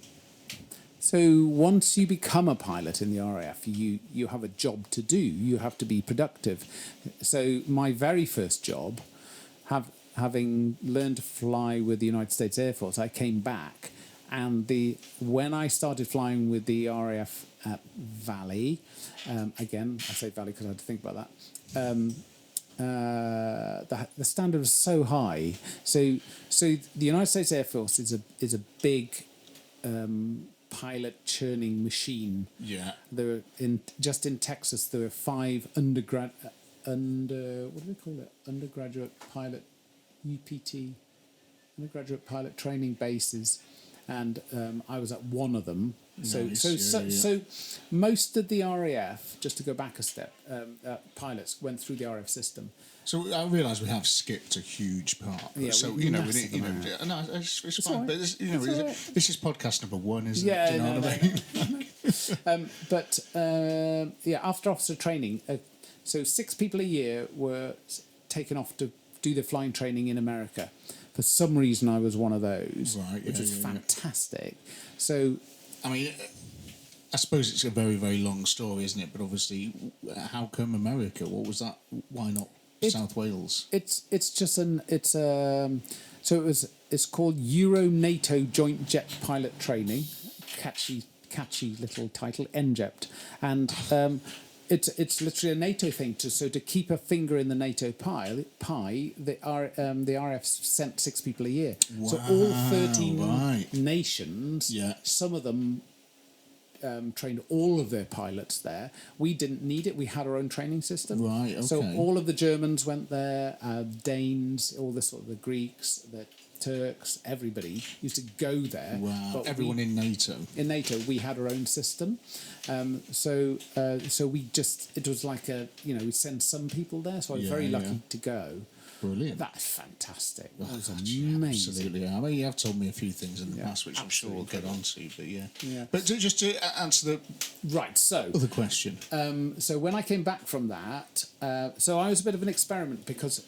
so once you become a pilot in the RAF, you have a job to do. You have to be productive. So my very first job, having learned to fly with the United States Air Force, I came back, and when I started flying with the RAF at Valley, again I say Valley because I had to think about that. The standard was so high. So the United States Air Force is a big pilot churning machine. Yeah. There were just in Texas there were 5 undergraduate pilot UPT, undergraduate pilot training bases, and I was at one of them. So most of the RAF, just to go back a step, pilots went through the RAF system. So I realise we have skipped a huge part. Yeah, so we we need, no, it's fine. right. But this is podcast number 1, isn't Yeah, it? Do you know what I mean? After officer training, so 6 people a year were taken off to do the flying training in America. For some reason, I was one of those, which was fantastic. So, I mean, I suppose it's a very, very long story, isn't it? But obviously, how come America? What was that? Why not South Wales? It's called Euro NATO Joint Jet Pilot Training. Catchy little title, NJEPT, and it's literally a NATO thing. To keep a finger in the NATO pie, the RF sent 6 people a year. Wow, so all 13 nations, some of them trained all of their pilots there. We didn't need it. We had our own training system. Right, okay. So all of the Germans went there, Danes, all the sort of the Greeks, the Turks, everybody used to go there. Wow, but everyone in NATO. In NATO, we had our own system. So we just, it was like we'd send some people there, so I was very lucky to go. Brilliant. That's fantastic. That was amazing. Absolutely. I mean, you have told me a few things in the past, which I'm sure we'll get on to, but yeah. But just to answer the other question. So when I came back from that, so I was a bit of an experiment because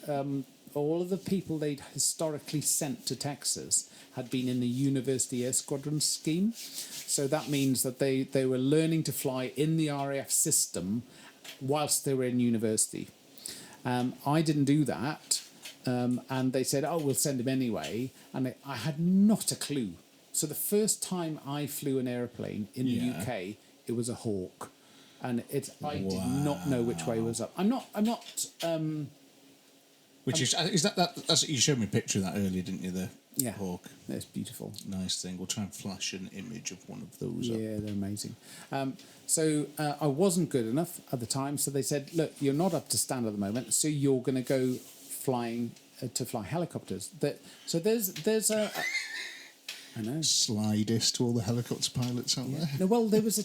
all of the people they'd historically sent to Texas had been in the University Air Squadron scheme. So that means that they were learning to fly in the RAF system whilst they were in university. I didn't do that, and they said, "Oh, we'll send him anyway." And I had not a clue. So the first time I flew an airplane in the UK, it was a Hawk, and I did not know which way was up. I'm not. Which is that's you showed me a picture of that earlier, didn't you? The Hawk. It's beautiful. Nice thing. We'll try and flash an image of one of those up. Yeah, they're amazing. So I wasn't good enough at the time, so they said, "Look, you're not up to stand at the moment, so you're going to go flying to fly helicopters." So there's a I know. Slidest to all the helicopter pilots out there. No, well, there's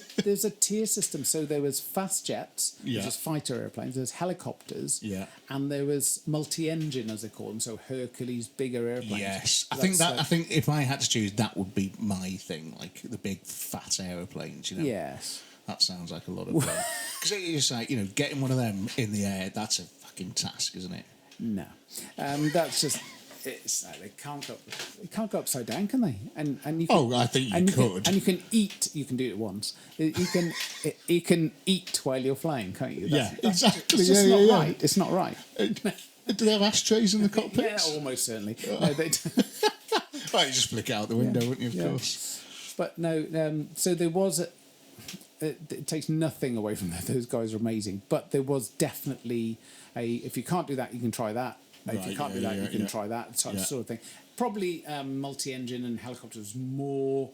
a tier system. So there was fast jets, which is fighter airplanes. There's helicopters, and there was multi-engine, as they call them. So Hercules, bigger airplanes. Yes, I think if I had to choose, that would be my thing, like the big fat airplanes. You know. Yes. That sounds like a lot of fun. Because it's like, getting one of them in the air, that's a fucking task, isn't it? No, that's just. It's like they can't go upside down, can they? And you can, I think you could. And you can eat. You can do it once. You can eat while you're flying, can't you? Exactly. It's just not right. It's not right. Do they have ashtrays in the cockpits? Yeah, almost certainly. No, they Well, you just flick it out the window, wouldn't you? Of course. But no. So there was. It takes nothing away from that. Those guys are amazing. But there was definitely if you can't do that, you can try that. If you can't do that, you can try that sort of thing. Probably multi-engine and helicopters more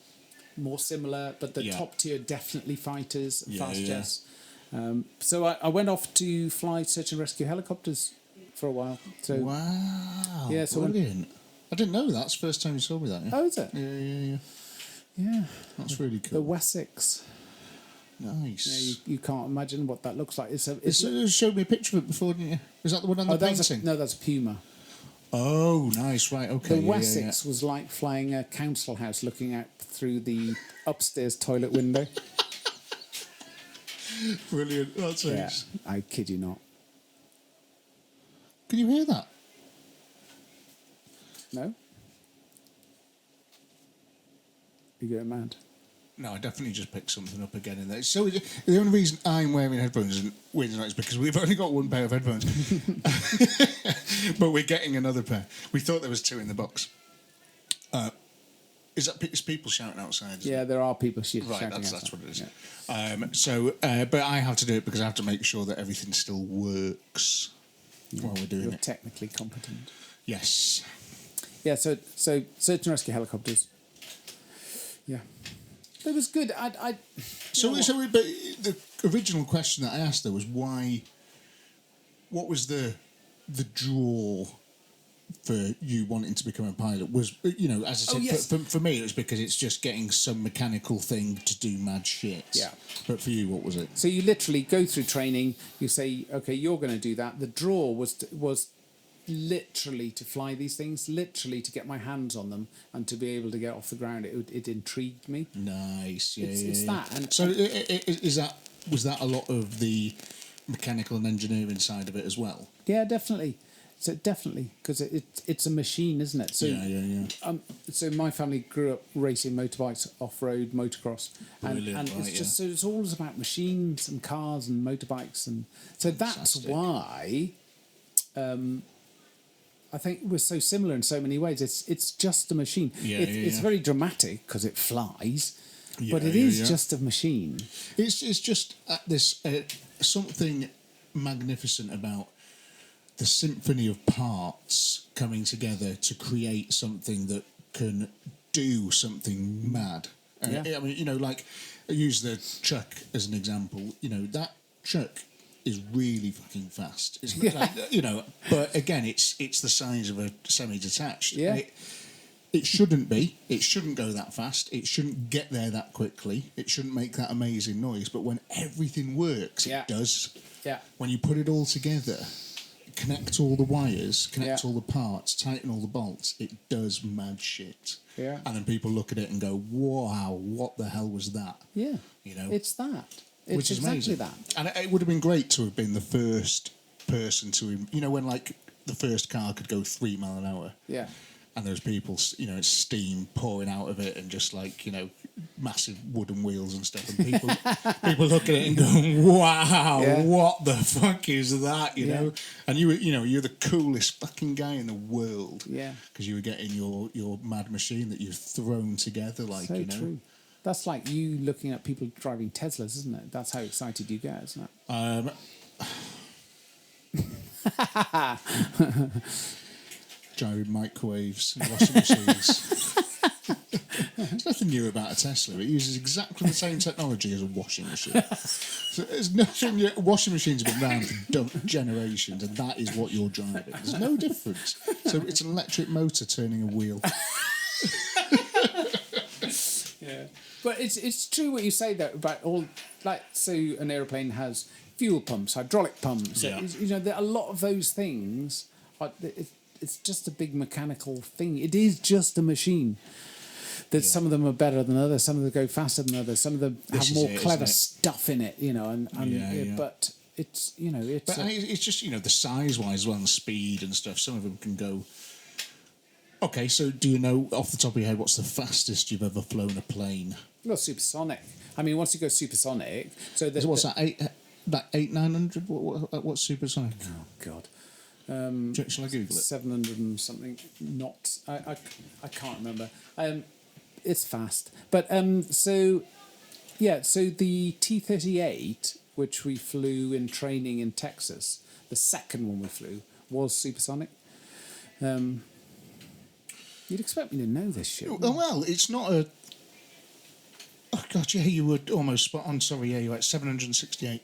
similar, but the top tier definitely fighters, fast jets. So I went off to fly search and rescue helicopters for a while. So wow, yeah, so brilliant! I didn't know that. That's the first time you told me that. Yeah? Oh, is it? Yeah. That's really cool. The Wessex. Nice. Yeah, you can't imagine what that looks like. You showed me a picture of it before, didn't you? Was that the one on the painting? That's Puma. Oh, nice. Right, okay. The Wessex was like flying a council house looking out through the upstairs toilet window. Brilliant. That's nice. I kid you not. Can you hear that? No? You're going mad. No, I definitely just picked something up again in there. So the only reason I'm wearing headphones and Wynne's not is because we've only got one pair of headphones. But we're getting another pair. We thought there was 2 in the box. Is people shouting outside? Yeah, there are people shouting outside. Right, that's what it is. Yeah. But I have to do it because I have to make sure that everything still works while we're doing it. Technically competent. Yes. Yeah, so search and rescue helicopters. Yeah. It was good. But the original question that I asked there was why. What was the draw for you wanting to become a pilot was, you know, as I said, yes. for me, it was because it's just getting some mechanical thing to do mad shit. Yeah. But for you, what was it? So you literally go through training. You say, okay, you're going to do that. The draw was literally to fly these things, literally to get my hands on them and to be able to get off the ground. It intrigued me. Nice. Yeah, It's yeah. that. And so was that a lot of the mechanical and engineering side of it as well? yeah, definitely. So definitely, because it's a machine, isn't it? So, Yeah. So my family grew up racing motorbikes, off-road, motocross, and Brilliant, it's right, just so it's all about machines and cars and motorbikes, and so that's Fantastic. why I think we're so similar in so many ways. It's just a machine. It's very dramatic because it flies, but it is just a machine. It's just this something magnificent about the symphony of parts coming together to create something that can do something mad. Yeah. I mean, you know, like I use the truck as an example. You know, that truck is really fucking fast. It's like, you know, but again, it's the size of a semi-detached. Yeah. And it shouldn't be. It shouldn't go that fast. It shouldn't get there that quickly. It shouldn't make that amazing noise. But when everything works, it does. Yeah. When you put it all together, connect all the wires, connect all the parts, tighten all the bolts, it does mad shit. Yeah. And then people look at it and go, wow, what the hell was that? Yeah. You know? It's that. It's Which is exactly amazing. that. And it would have been great to have been the first person to, you know, when like the first car could go 3 miles an hour. Yeah. And there's people, you know, it's steam pouring out of it and just like, you know, massive wooden wheels and stuff. And people look at it and go, wow, what the fuck is that, you know? And you're the coolest fucking guy in the world. Yeah. Because you were getting your mad machine that you've thrown together, like, So you know. true. That's like you looking at people driving Teslas, isn't it? That's how excited you get, isn't it? Driving microwaves and washing machines. There's nothing new about a Tesla. It uses exactly the same technology as a washing machine. So there's nothing new. Washing machines have been around for generations, and that is what you're driving. There's no difference. So it's an electric motor turning a wheel. Yeah. But it's true what you say though about all, like, so an aeroplane has fuel pumps, hydraulic pumps. Yeah. You know, there are a lot of those things. It's just a big mechanical thing. It is just a machine. That some of them are better than others. Some of them go faster than others. Some of them have more clever stuff in it. You know, but it's, you know, it's. But it's just, you know, the size wise as well and speed and stuff. Some of them can go. Okay, so do you know off the top of your head what's the fastest you've ever flown a plane? Well, supersonic. I mean, once you go supersonic, so what's that? 900? What's supersonic? Oh God. Shall I Google it? 700 and something knots. I can't remember. It's fast, but so the T-38, which we flew in training in Texas, the second one we flew was supersonic. You'd expect me to know this shit. Well, it's not a. Oh God, yeah, you were almost spot on. Sorry, yeah, you're at 768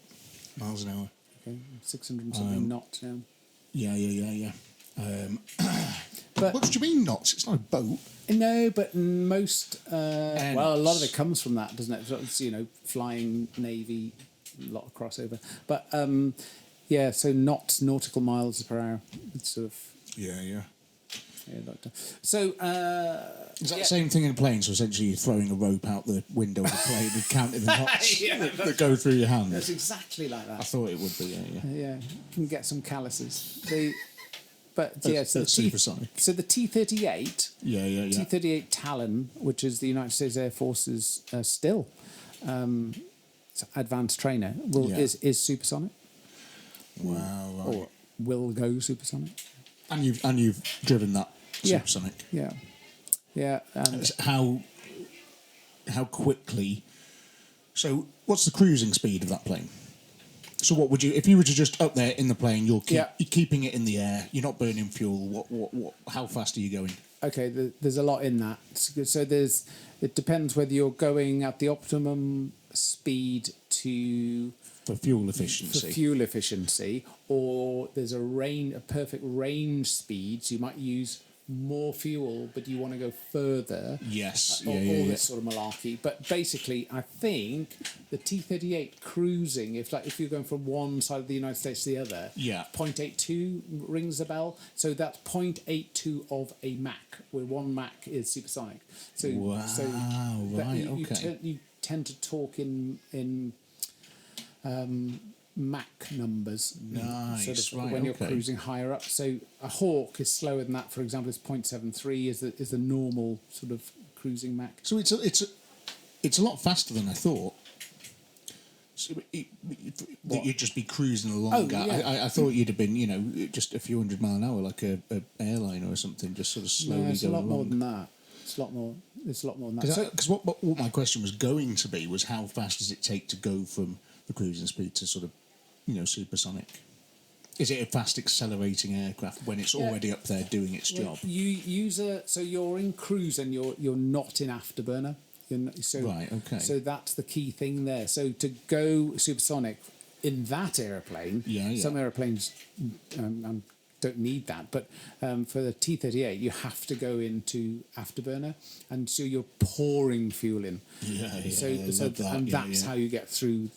miles an hour. Okay, 600 and something knots. Yeah. But what do you mean knots? It's not a boat. No, but most well, a lot of it comes from that, doesn't it? It's, you know, flying navy, a lot of crossover. But so knots, nautical miles per hour. It's sort of Yeah. So is that the same thing in a plane? So essentially, you're throwing a rope out the window of the plane and counting the knots that go through your hand. That's exactly like that. I thought it would be. Yeah, you can get some calluses. So that's supersonic. So the T-38. Yeah. T-38 Talon, which is the United States Air Force's still advanced trainer, is supersonic. Wow. Right. Or will go supersonic. And you've driven that supersonic. Yeah. How quickly? So what's the cruising speed of that plane? So what would you, if you were to just up there in the plane, you're keeping it in the air, you're not burning fuel. What? How fast are you going? Okay, there's a lot in that. So it depends whether you're going at the optimum speed to for fuel efficiency. Or there's a perfect range speed, so you might use more fuel, but you want to go further. Yes, All this sort of malarkey. But basically, I think the T38 cruising, if you're going from one side of the United States to the other, 0.82 rings a bell. So that's 0.82 of a Mach, where one Mach is supersonic. So you tend to talk in Mach numbers. Nice. When you're cruising higher up. So a Hawk is slower than that. For example, it's 0.73 is the normal sort of cruising Mach. So it's a lot faster than I thought. So you'd just be cruising along. I thought you'd have been, just a few 100 mile an hour, like a airliner or something, just sort of slowly going along. It's a lot more than that. It's a lot more than that. Because what my question was going to be was how fast does it take to go from the cruising speed to sort of, supersonic? Is it a fast accelerating aircraft when it's already up there doing its job? So you're in cruise and you're not in afterburner. Right, okay. So that's the key thing there. So to go supersonic in that aeroplane, some airplanes don't need that, but for the T38 you have to go into afterburner, and so you're pouring fuel in. That's how you get through,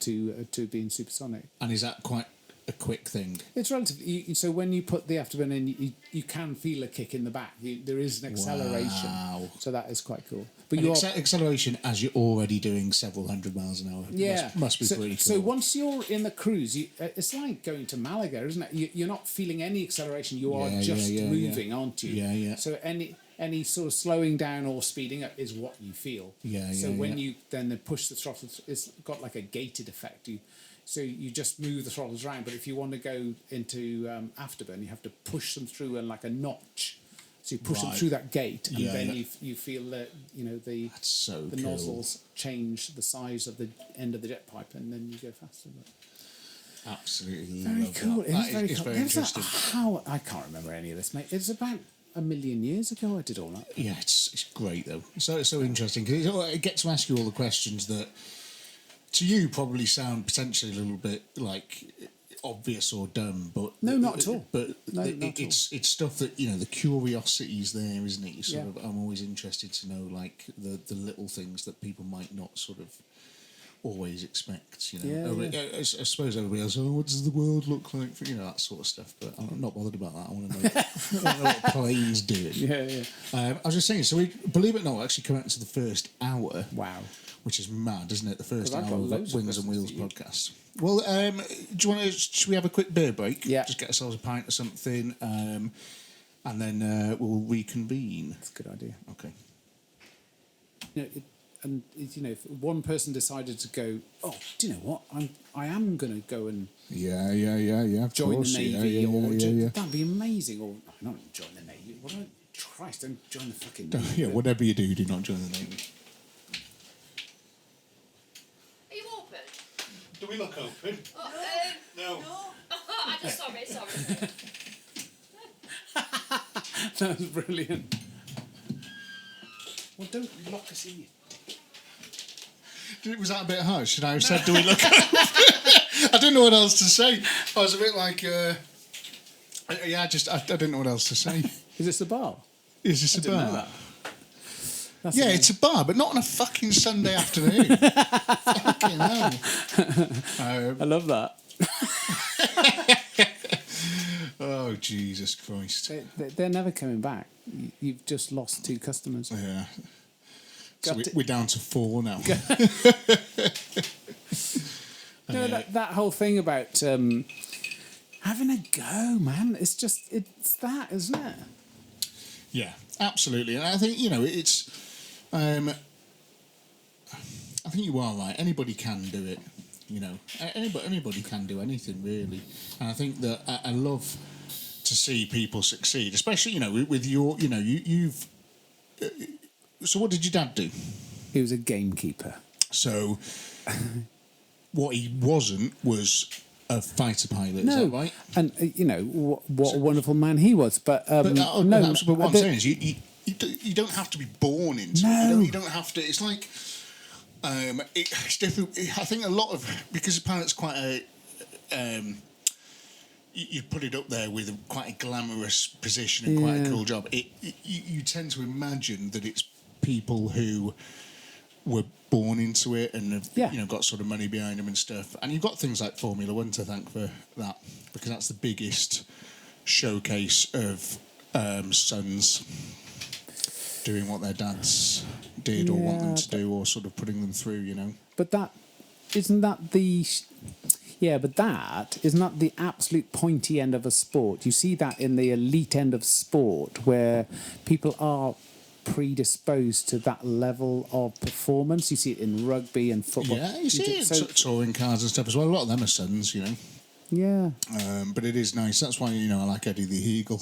to being supersonic. And is that quite a quick thing? It's relatively. So when you put the afterburner in, you can feel a kick in the back. There is an acceleration. Wow. So that is quite cool. But acceleration as you're already doing several 100 miles an hour. Yeah, must be pretty cool. So once you're in the cruise, it's like going to Malaga, isn't it? You're not feeling any acceleration. You are just moving, aren't you? Yeah. So any sort of slowing down or speeding up is what you feel. So when you then push the throttle, it's got like a gated effect. So you just move the throttles around, but if you want to go into afterburn, you have to push them through like a notch. So you push them through that gate, and then you feel that the nozzles change the size of the end of the jet pipe, and then you go faster. Absolutely, very cool. It's very cool. Very interesting. I can't remember any of this, mate. It's about 1 million years ago I did all that. Yeah, it's great though. It's so interesting because it gets to ask you all the questions that to you probably sound potentially a little bit like obvious or dumb, but no, not at all. But it's stuff that the curiosity's there, isn't it? I'm always interested to know like the little things that people might not sort of always expect. I suppose everybody else, what does the world look like? That sort of stuff. But I'm not bothered about that. I want to know, what planes do. I was just saying. So we, believe it or not, actually come out into the first hour. Wow. Which is mad, isn't it? The first hour of Wings and Wheels podcast. Well, do you want to? Should we have a quick beer break? Yeah. Just get ourselves a pint or something, and then we'll reconvene. That's a good idea. Okay. If one person decided to go, do you know what? I am going to go and join the Navy, that'd be amazing. Or not join the Navy. Christ, don't join the fucking Navy. Whatever you do not join the Navy. Do we look open? No. I'm just sorry. That was brilliant. Well, don't lock us in. Was that a bit harsh? Should I have said, do we look open? I didn't know what else to say. I was a bit like, I didn't know what else to say. Is this a bar? Is this a bar? Know that. That's amazing. It's a bar, but not on a fucking Sunday afternoon. Fucking hell. I love that. Oh, Jesus Christ. They're never coming back. You've just lost 2 customers. Yeah. So we're down to 4 now. That whole thing about having a go, man. It's that, isn't it? Yeah, absolutely. And I think, it's... I think you are right. Anybody can do it, Anybody can do anything, really. And I think that I love to see people succeed, especially, with your, you've... So what did your dad do? He was a gamekeeper. So what he wasn't was a fighter pilot, is that right? And, what a wonderful man he was. But what I'm saying is you don't have to be born into it. You don't have to... It's like... It's different. I think a lot of, because apparently it's quite a, you put it up there with quite a glamorous position and quite a cool job. You tend to imagine that it's people who were born into it and have got sort of money behind them and stuff. And you've got things like Formula One to thank for that, because that's the biggest showcase of sons doing what their dads did or want them to do, or sort of putting them through, you know. But that isn't that the absolute pointy end of a sport. You see that in the elite end of sport, where people are predisposed to that level of performance. You see it in rugby and football. Yeah, you see it in touring cars and stuff as well. A lot of them are sons, you know. Yeah. But it is nice. That's why, you know, I like Eddie the Eagle.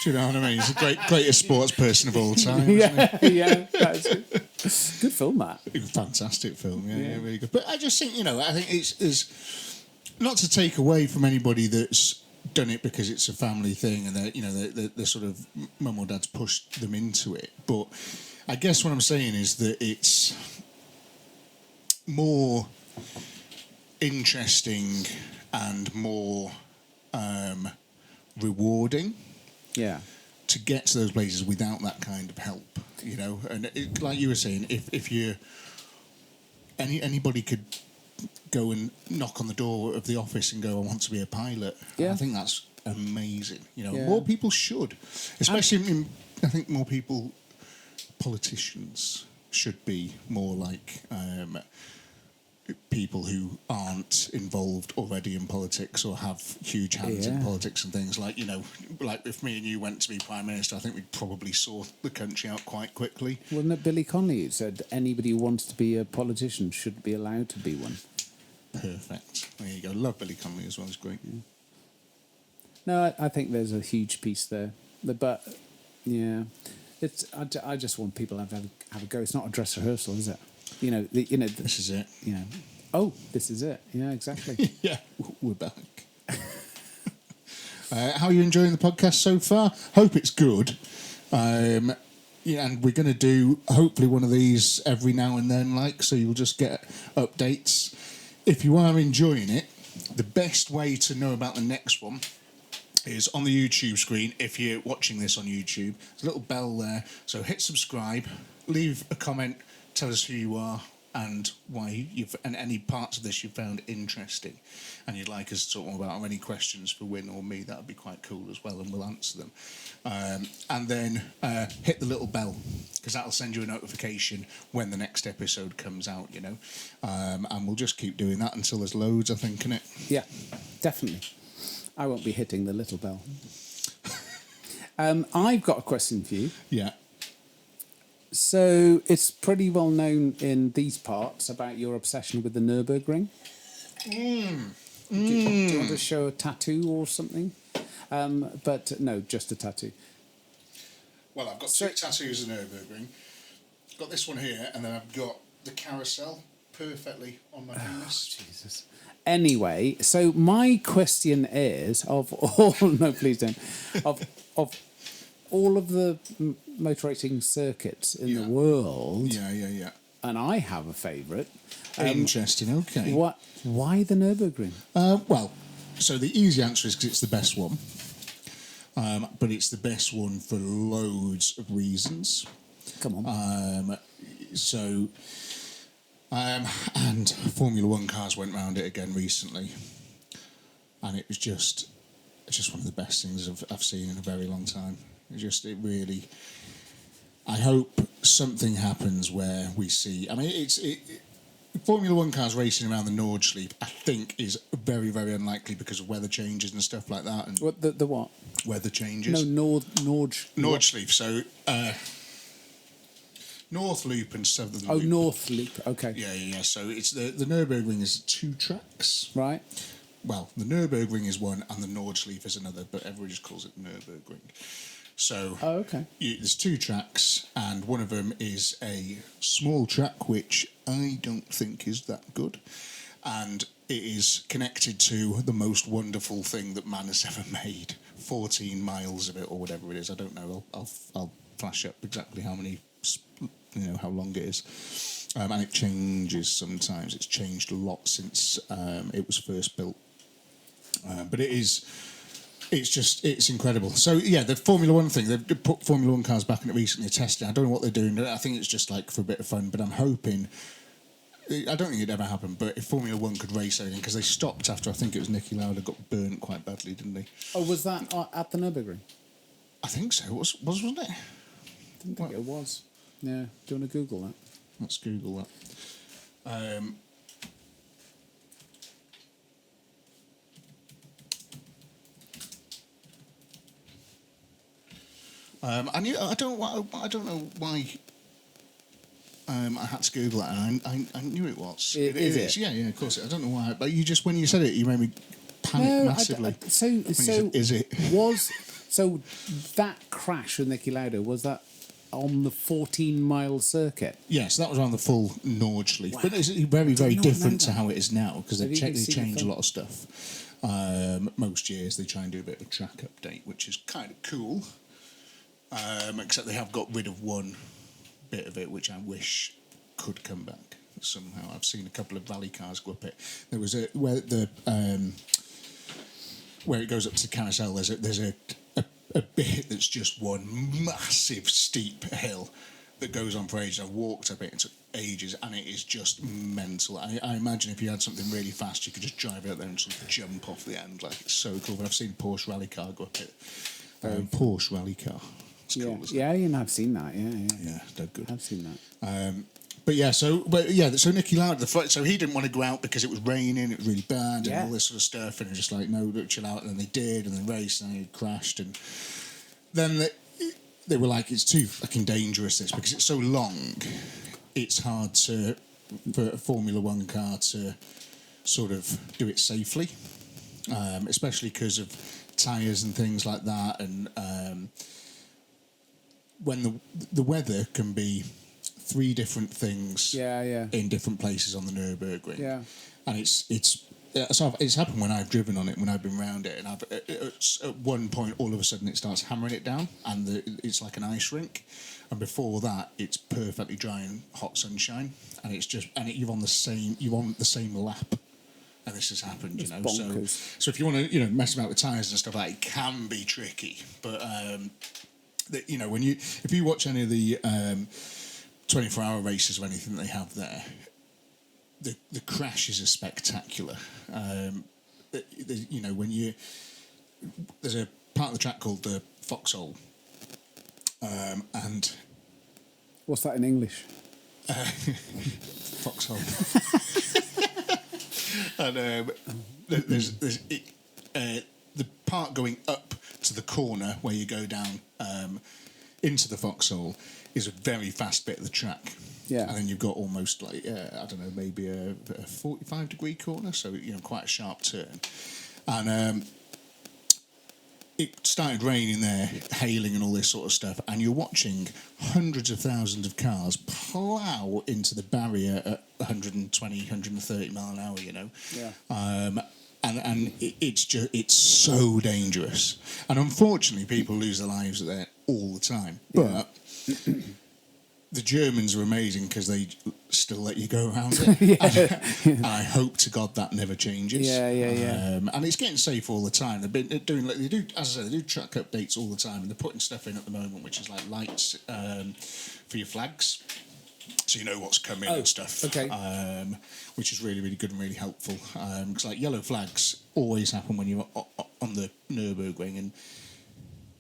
Do you know what I mean? He's the greatest sports person of all time. Yeah, yeah. That's good film, that. Fantastic film, yeah, really good. But I just think, you know, I think it's not to take away from anybody that's done it because it's a family thing and they're sort of mum or dad's pushed them into it. But I guess what I'm saying is that it's more interesting and more rewarding. Yeah. To get to those places without that kind of help, you know, and like you were saying, if you anybody could go and knock on the door of the office and go, I want to be a pilot. Yeah. I think that's amazing. You know, more people should, especially I think more people, politicians should be more like people who aren't involved already in politics or have huge hands in politics and things. Like, you know, like if me and you went to be Prime Minister, I think we'd probably sort the country out quite quickly. Wasn't it Billy Connolly who said anybody who wants to be a politician should be allowed to be one? Perfect. There you go. Love Billy Connolly as well. It's great. Yeah. No, I think there's a huge piece there. But, yeah, I just want people to have a go. It's not a dress rehearsal, is it? You know, this is it. You know, oh, this is it. Yeah, exactly. Yeah, we're back. How are you enjoying the podcast so far? Hope it's good. And we're going to do hopefully one of these every now and then, so you'll just get updates. If you are enjoying it, the best way to know about the next one is on the YouTube screen. If you're watching this on YouTube, there's a little bell there. So hit subscribe, leave a comment. Tell us who you are and why and any parts of this you found interesting and you'd like us to talk more about, or any questions for Wynne or me. That would be quite cool as well, and we'll answer them. And then hit the little bell, because that'll send you a notification when the next episode comes out, you know. And we'll just keep doing that until there's loads, I think, innit? Yeah, definitely. I won't be hitting the little bell. I've got a question for you. Yeah. So it's pretty well known in these parts about your obsession with the Nürburgring. Do you want to show a tattoo or something? But no, just a tattoo. Well, I've got two tattoos in Nürburgring. I've got this one here, and then I've got the carousel perfectly on my penis. Jesus. Anyway, so my question is, of all... No, please don't. Of all of the motor racing circuits in the world... Yeah. And I have a favourite. Interesting, okay. Why the Nürburgring? Well, so the easy answer is because it's the best one. But it's the best one for loads of reasons. Come on. And Formula One cars went round it again recently. And it was just one of the best things I've seen in a very long time. It really... I hope something happens where we see... I mean, Formula One cars racing around the Nordschleife, I think, is very, very unlikely because of weather changes and stuff like that. And what the what? Weather changes. No, Nordschleife. So North Loop and Southern Loop. Oh, North Loop. Okay. Yeah. So it's the Nürburgring is 2 tracks. Right. Well, the Nürburgring is one and the Nordschleife is another, but everyone just calls it Nürburgring. So there's 2 tracks, and one of them is a small track, which I don't think is that good. And it is connected to the most wonderful thing that man has ever made. 14 miles of it, or whatever it is. I don't know. I'll flash up exactly how many, how long it is. and it changes sometimes. It's changed a lot since it was first built. But it's incredible. So yeah, the Formula One thing, they've put Formula One cars back in it recently, testing. I don't know what they're doing. I think it's just like for a bit of fun, but I'm hoping, I don't think it'd ever happen, but if Formula One could race anything, because they stopped after, I think it was Niki Lauda got burnt quite badly, didn't they? Oh, was that at the Nürburgring? I think so. Wasn't it? I didn't think it was. Yeah. Do you want to Google that? Let's Google that. I don't know why. I had to Google that, and I knew it was. It is. Yeah, of course. I don't know why, but when you said it, you made me panic massively. Is it? So that crash with Niki Lauda, was that on the 14-mile circuit? Yes, that was on the full Nordschleife. Wow. But it's very, very different to how it is now, because they change a lot of stuff. Most years they try and do a bit of a track update, which is kind of cool. Except they have got rid of one bit of it, which I wish could come back somehow. I've seen a couple of rally cars go up it. There was where it goes up to the carousel. There's a bit that's just one massive steep hill that goes on for ages. I've walked up it, it took ages, and it is just mental. I imagine if you had something really fast, you could just drive out there and sort of jump off the end. Like, it's so cool. But I've seen a Porsche rally car go up it. Porsche rally car. It's cool, isn't it? I've seen that. Yeah, they're good. I've seen that. So Niki Lauda, so he didn't want to go out because it was raining, it was really bad, and all this sort of stuff, and it was just like, no, chill out, and then they did, and they raced, and they crashed, and then they were like, it's too fucking dangerous, this, because it's so long, it's hard for a Formula One car to sort of do it safely, especially because of tyres and things like that, and when the weather can be 3 different things in different places on the Nürburgring. Yeah. And it's happened when I've driven on it, when I've been around it, and at one point all of a sudden it starts hammering it down, and it's like an ice rink, and before that it's perfectly dry and hot sunshine, and you're on the same lap. And this has happened, it's bonkers. So if you want to, mess about with tyres and stuff like that, it can be tricky. But if you watch any of the 24-hour races or anything that they have there, the crashes are spectacular. There's a part of the track called the Foxhole, and what's that in English? Foxhole. And there's the part going up to the corner where you go down into the Foxhole is a very fast bit of the track. Yeah. And then you've got almost like, maybe a 45-degree corner, so, quite a sharp turn. And it started raining there, hailing and all this sort of stuff, and you're watching hundreds of thousands of cars plough into the barrier at 120, 130 mile an hour, Yeah. And it's so dangerous. And unfortunately, people lose their lives there all the time. But the Germans are amazing because they still let you go around it. And I hope to God that never changes. And it's getting safe all the time. They've been doing, they do track updates all the time, and they're putting stuff in at the moment, which is like lights for your flags, so you know what's coming and stuff. Okay. Which is really, really good and really helpful. Because like yellow flags always happen when you're on the Nürburgring, and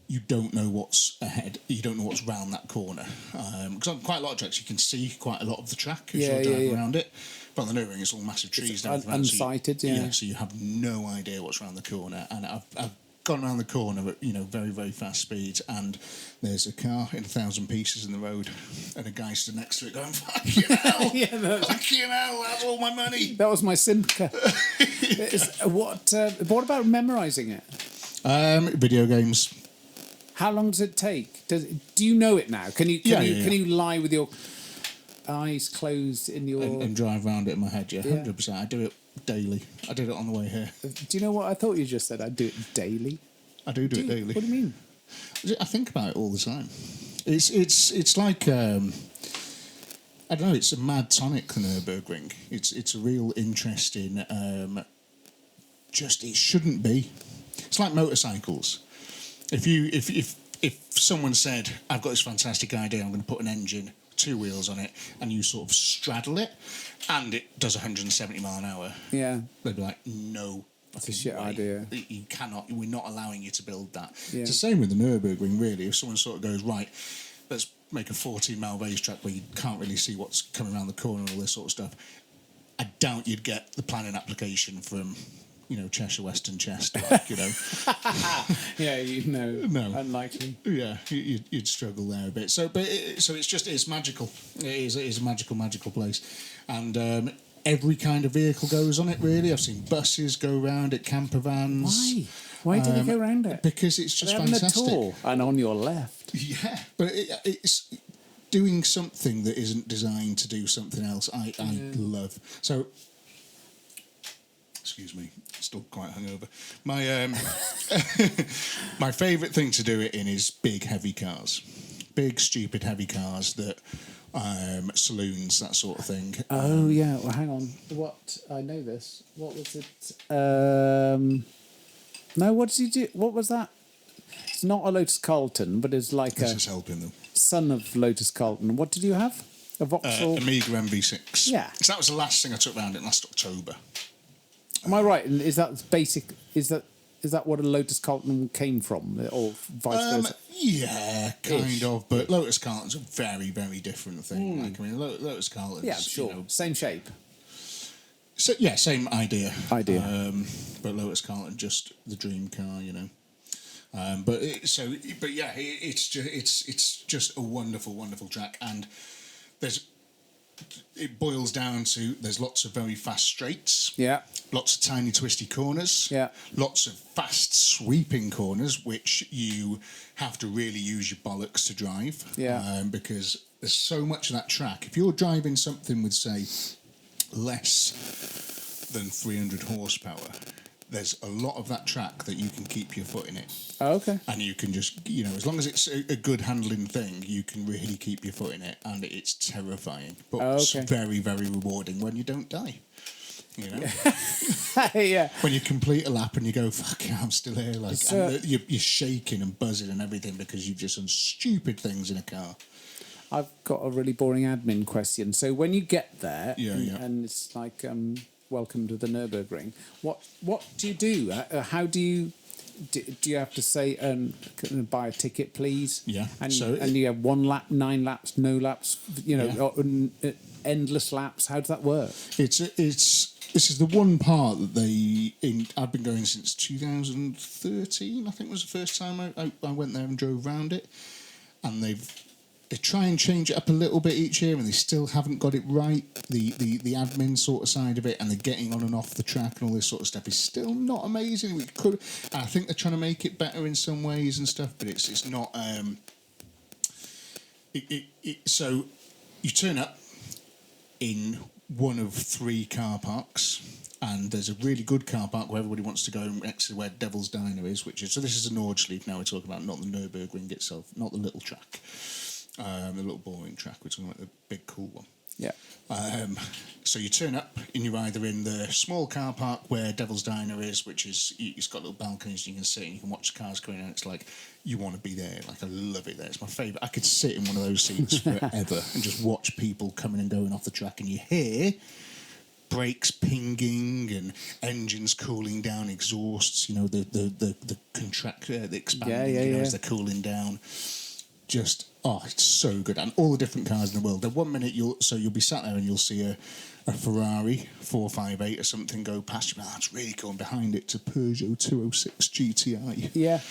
you don't know what's ahead. You don't know what's round that corner. Because on quite a lot of tracks, you can see quite a lot of the track as you're driving around it. But on the Nürburgring, it's all massive trees and everything. Unsighted, so you have no idea what's around the corner. And I've gone around the corner at very, very fast speeds, and there's a car in 1,000 pieces in the road, and a guy stood next to it going, "Fucking hell! Fucking hell! That's all my money." That was my Simca. What about memorising it? Video games. How long does it take? Do you know it now? Can you lie with your eyes closed in your and drive around it in my head? 100%. I do it daily. I did it on the way here. Do you know what I thought you just said? I do it daily. I do it daily. What do you mean? I think about it all the time. It's like I don't know. It's a mad tonic, the Nürburgring. It's a real interesting. Just it shouldn't be. It's like motorcycles. If someone said, "I've got this fantastic idea, I'm going to put an engine, 2 wheels on it," and you sort of straddle it, and it does 170 mile an hour, Yeah. they'd be like, "No, It's a shit way. idea. You cannot. We're not allowing you to build that." Yeah. It's the same with the Nürburgring, really. If someone sort of goes, "Right, let's make a 14-mile racetrack where you can't really see what's coming around the corner and all this sort of stuff," I doubt you'd get the planning application from, Cheshire Western Chester, Yeah, No. unlikely. Yeah, you'd struggle there a bit. So it's magical. It is a magical place, and every kind of vehicle goes on it. Really, I've seen buses go around it, camper vans. Why do they go around it? Because it's just They're having fantastic. a tour, and on your left. Yeah, but it's doing something that isn't designed to do something else. I love. So, excuse me, still quite hungover. My my favourite thing to do it in is big heavy cars, big stupid heavy cars that saloons, that sort of thing. Oh yeah. Well, hang on. What I know this. What was it? No. What did you do? What was that? It's not a Lotus Carlton, but it's like This a is helping them. son of Lotus Carlton. What did you have? A Vauxhall. Amiga MV6. Yeah. So that was the last thing I took round in last October. Am I right? And is that basic? Is that what a Lotus Carlton came from, or vice versa? Yeah, kind Ish. of. But Lotus Carlton's a very, very different thing. Like, I mean, Lotus Carlton's, Yeah, sure. you know, Same shape. so, yeah, same idea. But Lotus Carlton, just the dream car, it's just a wonderful, wonderful track, and it boils down to there's lots of very fast straights, Yeah. lots of tiny twisty corners, Yeah. lots of fast sweeping corners, which you have to really use your bollocks to drive, because there's so much of that track. If you're driving something with, say, less than 300 horsepower, there's a lot of that track that you can keep your foot in it. Oh, okay. And you can just, as long as it's a good handling thing, you can really keep your foot in it, and it's terrifying. But it's very, very rewarding when you don't die. Yeah. When you complete a lap and you go, "Fuck yeah, I'm still here." And you're shaking and buzzing and everything because you've just done stupid things in a car. I've got a really boring admin question. So when you get there, and it's like, welcome to the Nürburgring. What do you do? How do you? Do you have to say, can I buy a ticket, please? Yeah. And you have 1 lap, 9 laps, no laps. Endless laps. How does that work? This is the one part that I've been going since 2013. I think was the first time I went there and drove around it, and they try and change it up a little bit each year, and they still haven't got it right. The admin sort of side of it, and the getting on and off the track and all this sort of stuff is still not amazing. I think they're trying to make it better in some ways and stuff, but it's not. So you turn up in one of 3 car parks, and there's a really good car park where everybody wants to go next to where Devil's Diner is, so this is a Nordschleife now we're talking about, not the Nürburgring itself, not the little track. The little boring track, which is like the big cool one. Yeah. So you turn up and you're either in the small car park where Devil's Diner is, which is, it's got little balconies, you can sit and you can watch the cars going, and it's like, you want to be there. Like, I love it there. It's my favourite. I could sit in one of those seats forever and just watch people coming and going off the track, and you hear brakes pinging and engines cooling down, exhausts, the contractor, the expanding, as they're cooling down. Just, it's so good. And all the different cars in the world. The 1 minute you'll be sat there and you'll see a Ferrari 458 or something go past you. That's really cool. And behind it's a Peugeot 206 GTI. Yeah.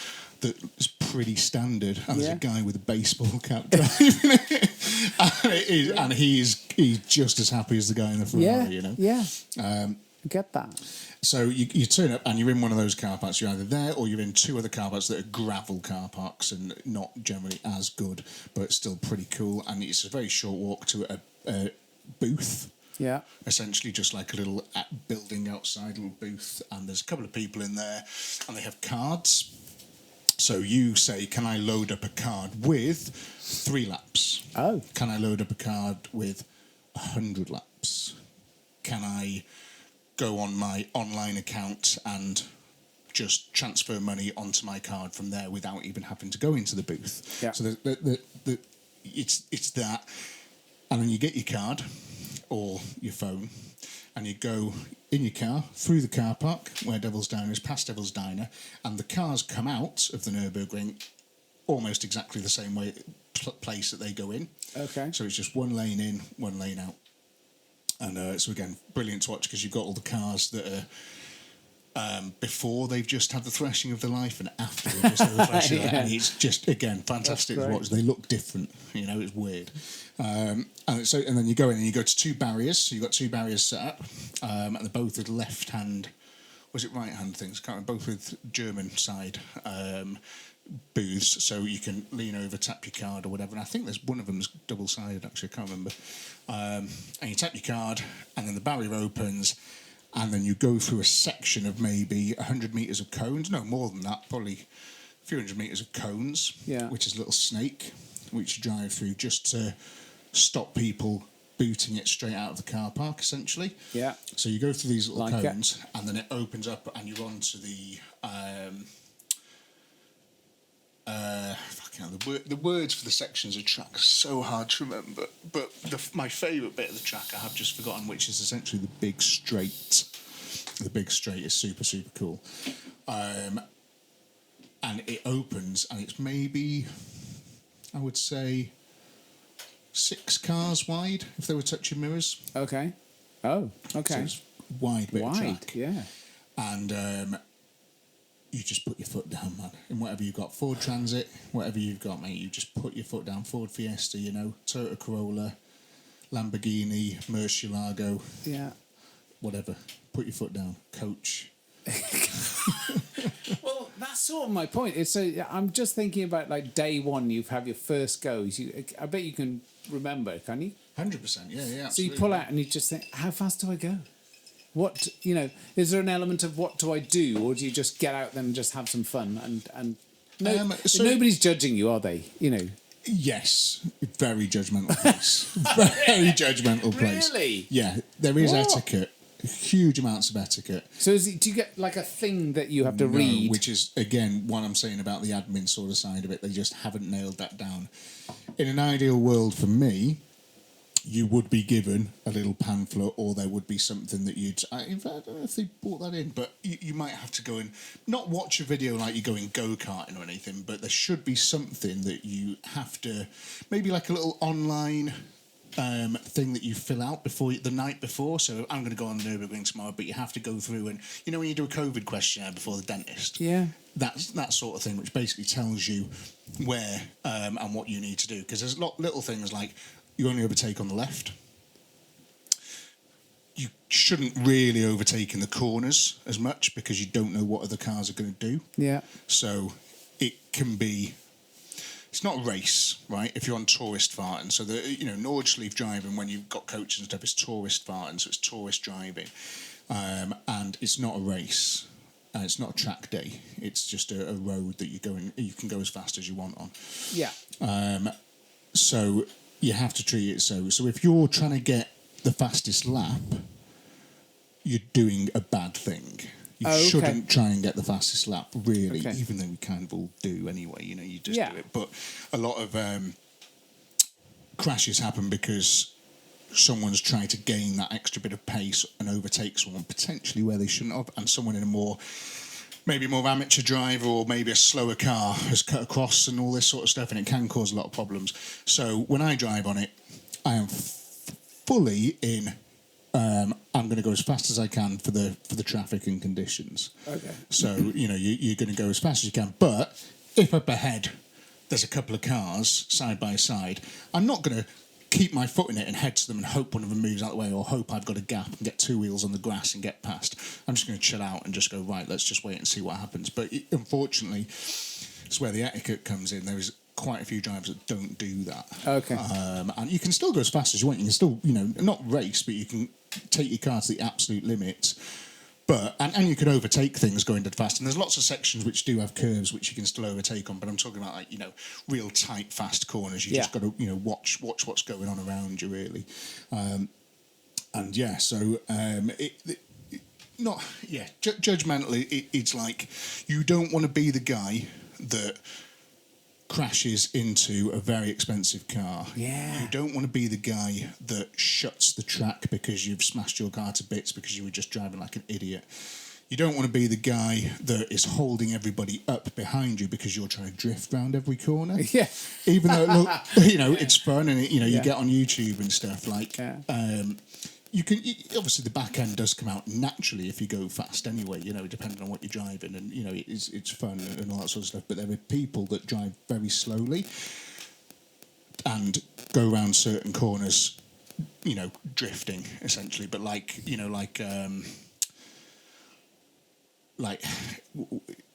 That's pretty standard. And there's a guy with a baseball cap driving it. And he's just as happy as the guy in the Ferrari, Yeah. I get that. So you turn up and you're in one of those car parks. You're either there or you're in 2 other car parks that are gravel car parks and not generally as good, but still pretty cool. And it's a very short walk to a booth. Yeah. Essentially just like a little building outside, little booth. And there's a couple of people in there and they have cards. So you say, can I load up a card with 3 laps? Oh. Can I load up a card with 100 laps, can I go on my online account and just transfer money onto my card from there without even having to go into the booth? Yeah. So it's that, and then you get your card or your phone, and you go in your car through the car park where Devil's Diner is, past Devil's Diner, and the cars come out of the Nürburgring almost exactly the same way place that they go in. Okay. So it's just one lane in, one lane out. And so again, brilliant to watch because you've got all the cars that are before they've just had the thrashing of their life and after they've just had the thrashing of their life. And it's just, again, fantastic to watch. They look different, you know, it's weird. And then you go in and you go to two barriers. So you've got two barriers set up, and they're both with left-hand, was it right-hand things? I can't remember, both with German side booths, so you can lean over, tap your card or whatever. And I think there's one of them's double-sided, actually, I can't remember. And you tap your card, and then the barrier opens, and then you go through a section of maybe 100 metres of cones. No, more than that, probably a few hundred metres of cones, which is a little snake, which you drive through just to stop people booting it straight out of the car park, essentially. Yeah. So you go through these little cones, and then it opens up, and you're onto the... the words for the sections of track are so hard to remember, but my favourite bit of the track I have just forgotten, which is essentially the big straight. The big straight is super, super cool. And it opens, and it's maybe, I would say, 6 cars wide, if they were touching mirrors. Okay. Oh, okay. So it's wide bit of track. Yeah. And... you just put your foot down, man. And whatever you've got, Ford Transit, whatever you've got, mate, you just put your foot down. Ford Fiesta, you know, Toyota Corolla, Lamborghini, Murcielago, whatever. Put your foot down. Coach. Well, that's sort of my point. I'm just thinking about like day one. You have your first goes. I bet you can remember, can you? 100%. Yeah, absolutely. So you pull out and you just think, how fast do I go? What, you know, is there an element of what do I do, or do you just get out there and just have some fun? And nobody's judging you, are they? You know. Yes, very judgmental place. Very judgmental place. Really? Yeah, there is etiquette. Huge amounts of etiquette. So do you get like a thing that you have to read? Which is, again, what I'm saying about the admin sort of side of it. They just haven't nailed that down. In an ideal world for me, you would be given a little pamphlet, or there would be something that in fact, I don't know if they brought that in, but you might have to go and not watch a video like you're going go-karting or anything, but there should be something that you have to, maybe like a little online thing that you fill out the night before. So I'm going to go on the Nürburgring tomorrow, but you have to go through, and you know when you do a COVID questionnaire before the dentist? Yeah. That's that sort of thing, which basically tells you where and what you need to do. Because there's little things like, you only overtake on the left. You shouldn't really overtake in the corners as much because you don't know what other cars are going to do. Yeah. So it can be... It's not a race, right, if you're on tourist farting. So, Nordschleife driving, when you've got coaches and stuff, is tourist farting, so it's tourist driving. And it's not a race. It's not a track day. It's just a road that you can go as fast as you want on. Yeah. So... you have to treat it so. So if you're trying to get the fastest lap, you're doing a bad thing. You shouldn't try and get the fastest lap, really, even though we kind of all do anyway. You know, you just do it. But a lot of crashes happen because someone's trying to gain that extra bit of pace and overtake someone potentially where they shouldn't have, and someone in a maybe more amateur driver or maybe a slower car has cut across and all this sort of stuff, and it can cause a lot of problems. So when I drive on it, I am fully in. I'm going to go as fast as I can for the traffic and conditions. Okay. So you're going to go as fast as you can, but if up ahead there's a couple of cars side by side, I'm not going to keep my foot in it and head to them and hope one of them moves out of the way, or hope I've got a gap and get 2 wheels on the grass and get past. I'm just going to chill out and just go, right, let's just wait and see what happens. But unfortunately, it's where the etiquette comes in. There is quite a few drivers that don't do that. Okay. And you can still go as fast as you want. You can still, not race, but you can take your car to the absolute limit. But and you can overtake things going dead fast, and there's lots of sections which do have curves which you can still overtake on. But I'm talking about, like, you know, real tight, fast corners. You just got to, you know, watch what's going on around you, really. And yeah, so judgmentally, it's like you don't want to be the guy that crashes into a very expensive car. Yeah. You don't want to be the guy that shuts the track because you've smashed your car to bits because you were just driving like an idiot. You don't want to be the guy that is holding everybody up behind you because you're trying to drift round every corner. Yeah. Even though you know, it's fun, and you get on YouTube and stuff, like you can obviously the back end does come out naturally if you go fast anyway, you know, depending on what you're driving, and you know, it's fun and all that sort of stuff. But there are people that drive very slowly and go around certain corners, you know, drifting essentially. But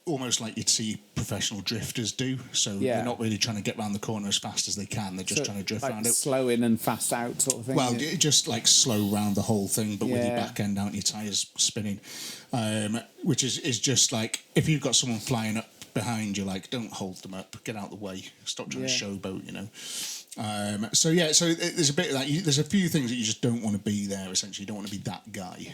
almost like you'd see professional drifters do. So they're not really trying to get around the corner as fast as they can. They're just trying to drift around it. Slow in and fast out sort of thing. Well, just like slow round the whole thing, but with your back end out and your tyres spinning. Which is just like, if you've got someone flying up behind you, like, don't hold them up. Get out of the way. Stop trying to showboat, you know. So there's a bit of that. There's a few things that you just don't want to be there, essentially. You don't want to be that guy.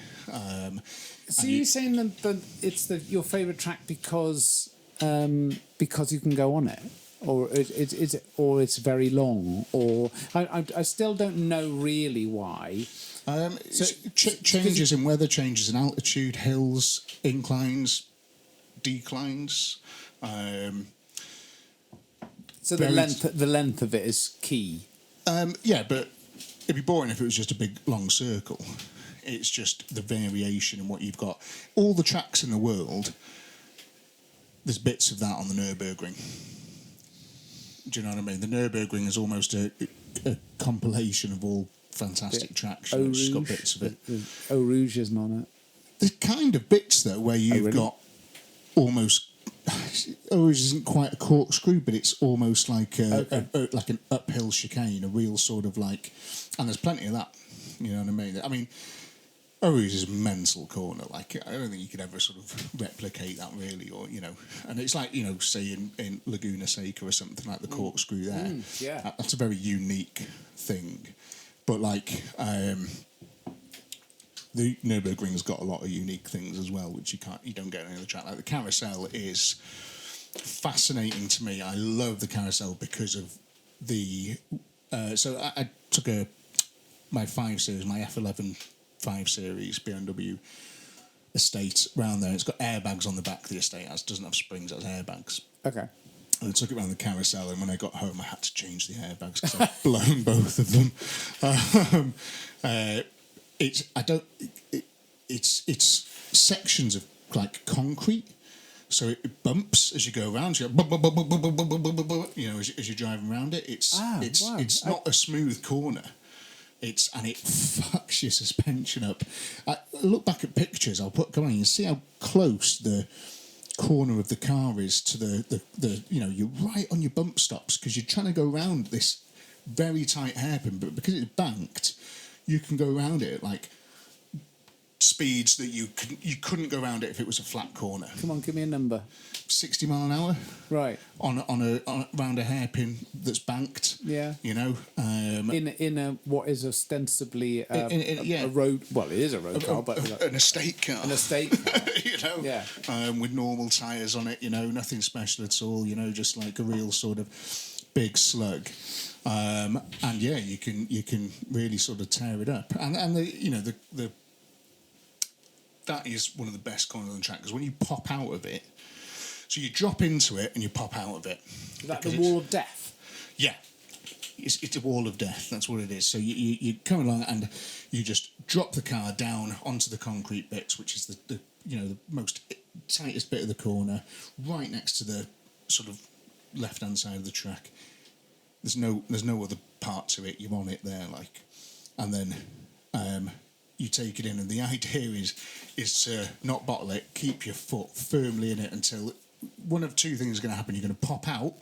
So you're saying that it's your favourite track because you can go on it, or it's very long, or I still don't know really why. Changes in weather, changes in altitude, hills, inclines, declines. So the length of it is key. Yeah, but it'd be boring if it was just a big long circle. It's just the variation in what you've got. All the tracks in the world, there's bits of that on the Nürburgring. Do you know what I mean? The Nürburgring is almost a compilation of all fantastic tracks. It's just got bits of it. Eau Rouge isn't on it. There's kind of bits, though, where you've got almost... Eau Rouge isn't quite a corkscrew, but it's almost like like an uphill chicane, a real sort of like... And there's plenty of that. You know what I mean? I mean... Eau Rouge is a mental corner. Like, I don't think you could ever sort of replicate that, really, or, you know. And it's like, you know, say in Laguna Seca or something, like the corkscrew there. That's a very unique thing. But like, the Nürburgring's got a lot of unique things as well, which you don't get on any other track. Like the carousel is fascinating to me. I love the carousel because of the. So I took my 5 Series, my F11 5 Series BMW estate round there. It's got airbags on the back. The estate doesn't have springs, it has airbags. Okay. And I took it around the carousel, and when I got home, I had to change the airbags because I'd blown both of them. It's sections of like concrete, so it bumps as you go around. You go, you know, as you're driving around it. It's not a smooth corner. It fucks your suspension up. I look back at pictures. Come on, you see how close the corner of the car is to the you know, you're right on your bump stops because you're trying to go around this very tight hairpin, but because it's banked, you can go around it at like speeds that you couldn't go around it if it was a flat corner. Come on, give me a number. 60 mile an hour. Right. On around a hairpin that's banked. Yeah. You know. In a what is ostensibly a road. Well, it is a road car, but an estate car. An estate car. You know. Yeah. With normal tyres on it. You know, nothing special at all. You know, just like a real sort of big slug. And yeah, you can really sort of tear it up. And the that is one of the best corners on the track because when you pop out of it, so you drop into it and you pop out of it. Is that the wall of death? Yeah, it's a wall of death. That's what it is. So you come along and you just drop the car down onto the concrete bits, which is the most tightest bit of the corner, right next to the sort of left hand side of the track. There's no other part to it. You're on it there, like, and then you take it in, and the idea is to not bottle it, keep your foot firmly in it until one of two things is going to happen. You're going to pop out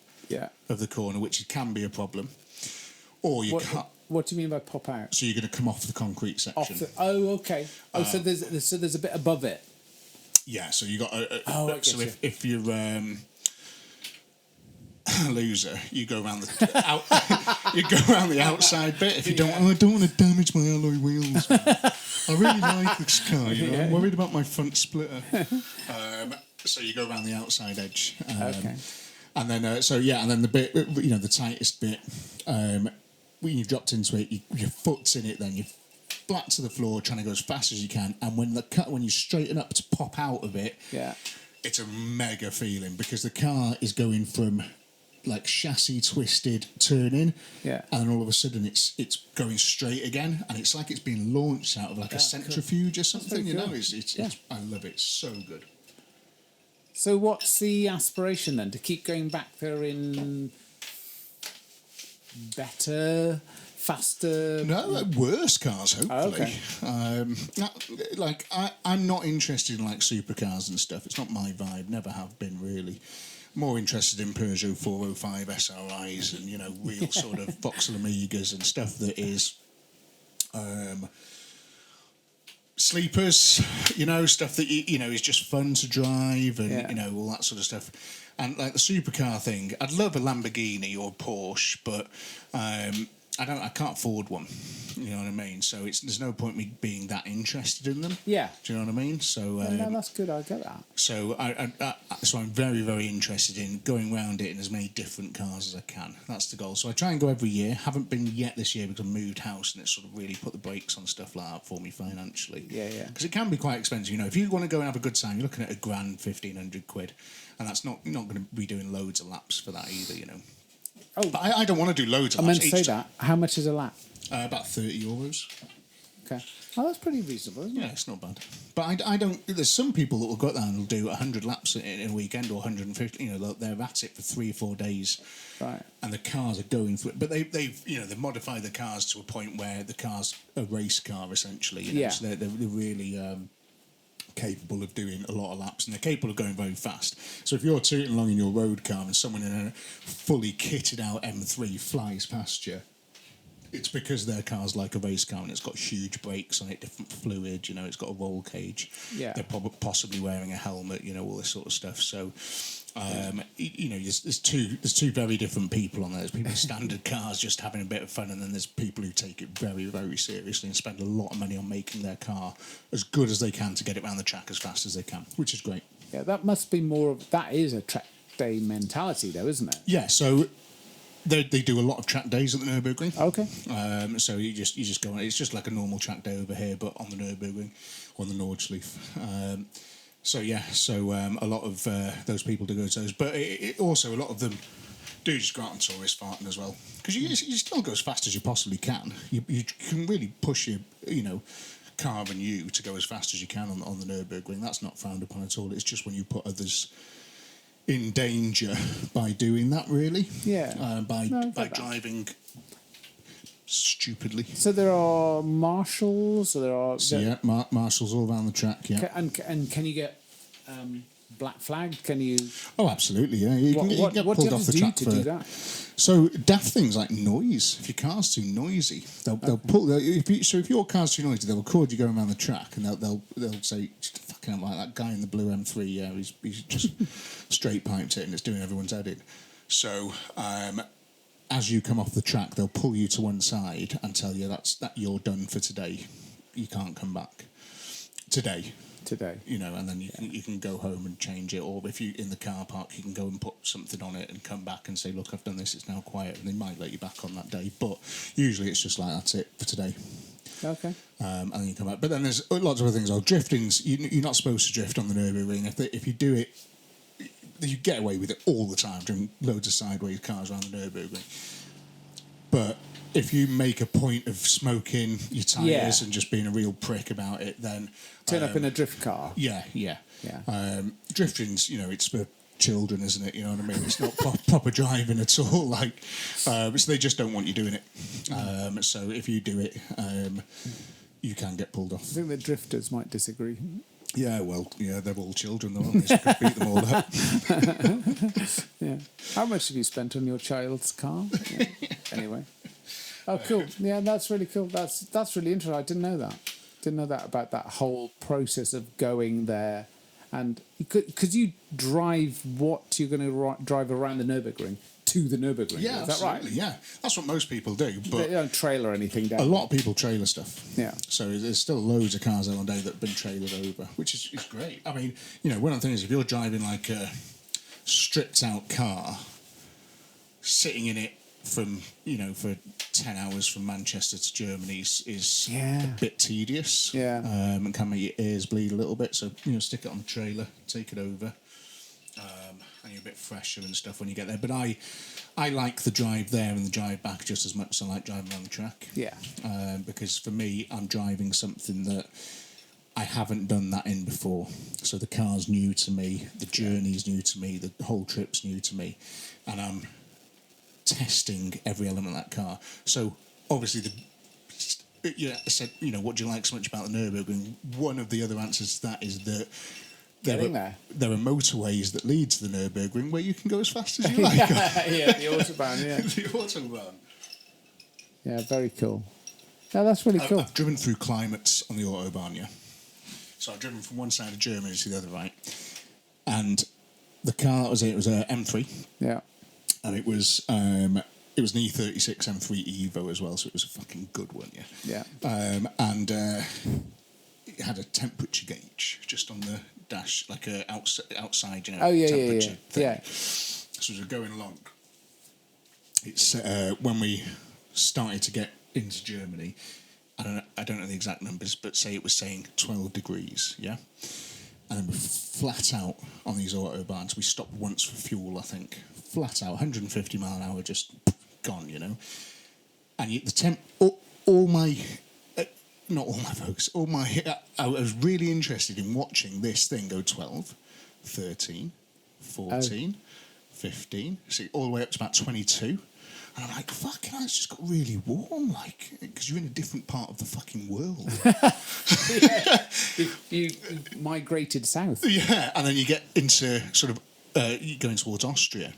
of the corner, which can be a problem, or you can't. What do you mean by pop out? So you're going to come off the concrete section. Okay. So there's a bit above it. Yeah, so you got I so get if you're a loser, you go around the you go around the outside bit. If you don't, I don't want to damage my alloy wheels. Man. I really like this car. I'm worried about my front splitter. So you go around the outside edge. Okay. And then and then the bit, the tightest bit. When you've dropped into it, your foot's in it. Then you're flat to the floor, trying to go as fast as you can. And when you straighten up to pop out of it, it's a mega feeling because the car is going from like chassis twisted turning, and then all of a sudden it's going straight again, and it's like it's being launched out of like a centrifuge or something. It's I love it. It's so good. So what's the aspiration then? To keep going back there in better, faster? No, worse cars, hopefully. Okay. I'm not interested in like supercars and stuff. It's not my vibe. Never have been really. More interested in Peugeot 405 SRIs and real sort of Vauxhall Amigas and stuff that is sleepers, stuff that is just fun to drive and all that sort of stuff. And like the supercar thing, I'd love a Lamborghini or a Porsche, but I can't afford one. You know what I mean? So there's no point me being that interested in them. Yeah. Do you know what I mean? So no, that's good. I get that. So so I'm very, very interested in going around it in as many different cars as I can. That's the goal. So I try and go every year. Haven't been yet this year because I moved house and it's sort of really put the brakes on stuff like that for me financially. Yeah. Because it can be quite expensive. If you want to go and have a good time, you're looking at £1,000, 1,500 quid, and that's not going to be doing loads of laps for that either. Oh, but I don't want to do loads of laps. I meant to say time. that. How much is a lap? About €30. Okay. Oh, that's pretty reasonable, isn't it? Yeah, it's not bad. But I don't. There's some people that will go out there and will do 100 laps in a weekend or 150. They're at it for 3 or 4 days. Right. And the cars are going through it, but they've modified the cars to a point where the car's a race car essentially. So they're really capable of doing a lot of laps, and they're capable of going very fast. So if you're tooting along in your road car and someone in a fully kitted out M3 flies past you, it's because their car's like a race car and it's got huge brakes on it, different fluid, it's got a roll cage. Yeah. They're possibly wearing a helmet, all this sort of stuff. So, there's two very different people on there. There's people in standard cars just having a bit of fun, and then there's people who take it very, very seriously and spend a lot of money on making their car as good as they can to get it around the track as fast as they can, which is great. Yeah, that must be that is a track day mentality though, isn't it? Yeah, so they do a lot of track days at the Nürburgring. Okay. So you just go on. It's just like a normal track day over here, but on the Nürburgring, on the Nordschleife. A lot of those people do go to those, but also a lot of them do just go out on tourist farting as well, because you still go as fast as you possibly can. You can really push your car and you to go as fast as you can on the Nürburgring. That's not frowned upon at all. It's just when you put others in danger by doing that, really. Yeah. By driving stupidly. So there are marshals. Marshals all around the track. Yeah. And can you get black flagged? Can you? Oh, absolutely. Yeah. You can get pulled off the track to do that? So daft things like noise. If your car's too noisy, they'll pull. If your car's too noisy, they'll record you going around the track, and they'll say, "Fucking like that guy in the blue M3. Yeah, he's just straight piped it, and it's doing everyone's head in." So as you come off the track, they'll pull you to one side and tell you that you're done for today. You can't come back today. And then you can go home and change it, or if you in the car park, you can go and put something on it and come back and say, look, I've done this, it's now quiet, and they might let you back on that day, but usually it's just like, that's it for today. Okay. And then you come back, but then there's lots of other things. Drifting's, you're not supposed to drift on the Nürburgring. If you do it, you get away with it all the time, doing loads of sideways cars around the Nürburgring. But if you make a point of smoking your tyres and just being a real prick about it, then turn up in a drift car. Yeah. Drifting's, it's for children, isn't it? You know what I mean? It's not proper driving at all. So they just don't want you doing it. So if you do it, you can get pulled off. I think the drifters might disagree. Yeah, well, they're all children, though, aren't they? So you could beat them all up. Yeah. How much have you spent on your child's car? Yeah. Anyway. Oh, cool. Yeah, that's really cool. That's really interesting. I didn't know that. Didn't know that about that whole process of going there And could you drive what you're going to drive around the Nürburgring to the Nürburgring? Yeah, is that right? absolutely, yeah. That's what most people do. But They don't trailer anything down. a lot of people trailer stuff. Yeah. So there's still loads of cars out on day that have been trailered over, which is great. I mean, one of the things, if you're driving like a stripped out car, sitting in it from, for 10 hours from Manchester to Germany is a bit tedious. Yeah. And can make your ears bleed a little bit. So, stick it on the trailer, take it over. And you're a bit fresher and stuff when you get there. But I like the drive there and the drive back just as much as I like driving on the track. Yeah. Because for me, I'm driving something that I haven't done that in before. So the car's new to me, the journey's new to me, the whole trip's new to me. And I'm testing every element of that car. So obviously I said, what do you like so much about the Nürburgring? One of the other answers to that is that there are motorways that lead to the Nürburgring where you can go as fast as you like. Yeah, the Autobahn, yeah. The Autobahn. Yeah, very cool. Yeah, that's really cool. I've driven through climates on the Autobahn, yeah. So I've driven from one side of Germany to the other, right? And the car that was it was a M3. Yeah. And it was an E36 M3 Evo as well, so it was a fucking good one, yeah. Yeah. And it had a temperature gauge just on the dash, like a outside, temperature thing. Yeah. So as we're going along, it's when we started to get into Germany, I don't know the exact numbers, but say it was saying 12 degrees, yeah? And then we're flat out on these autobahns. We stopped once for fuel, I think. Flat out, 150 mile an hour, just gone, And the temp, all my... not all my folks, I was really interested in watching this thing go 12, 13, 14, 15, see, all the way up to about 22. And I'm like, fucking hell, it's just got really warm, because you're in a different part of the fucking world. You migrated south. Yeah, and then you get into sort of, you're going towards Austria.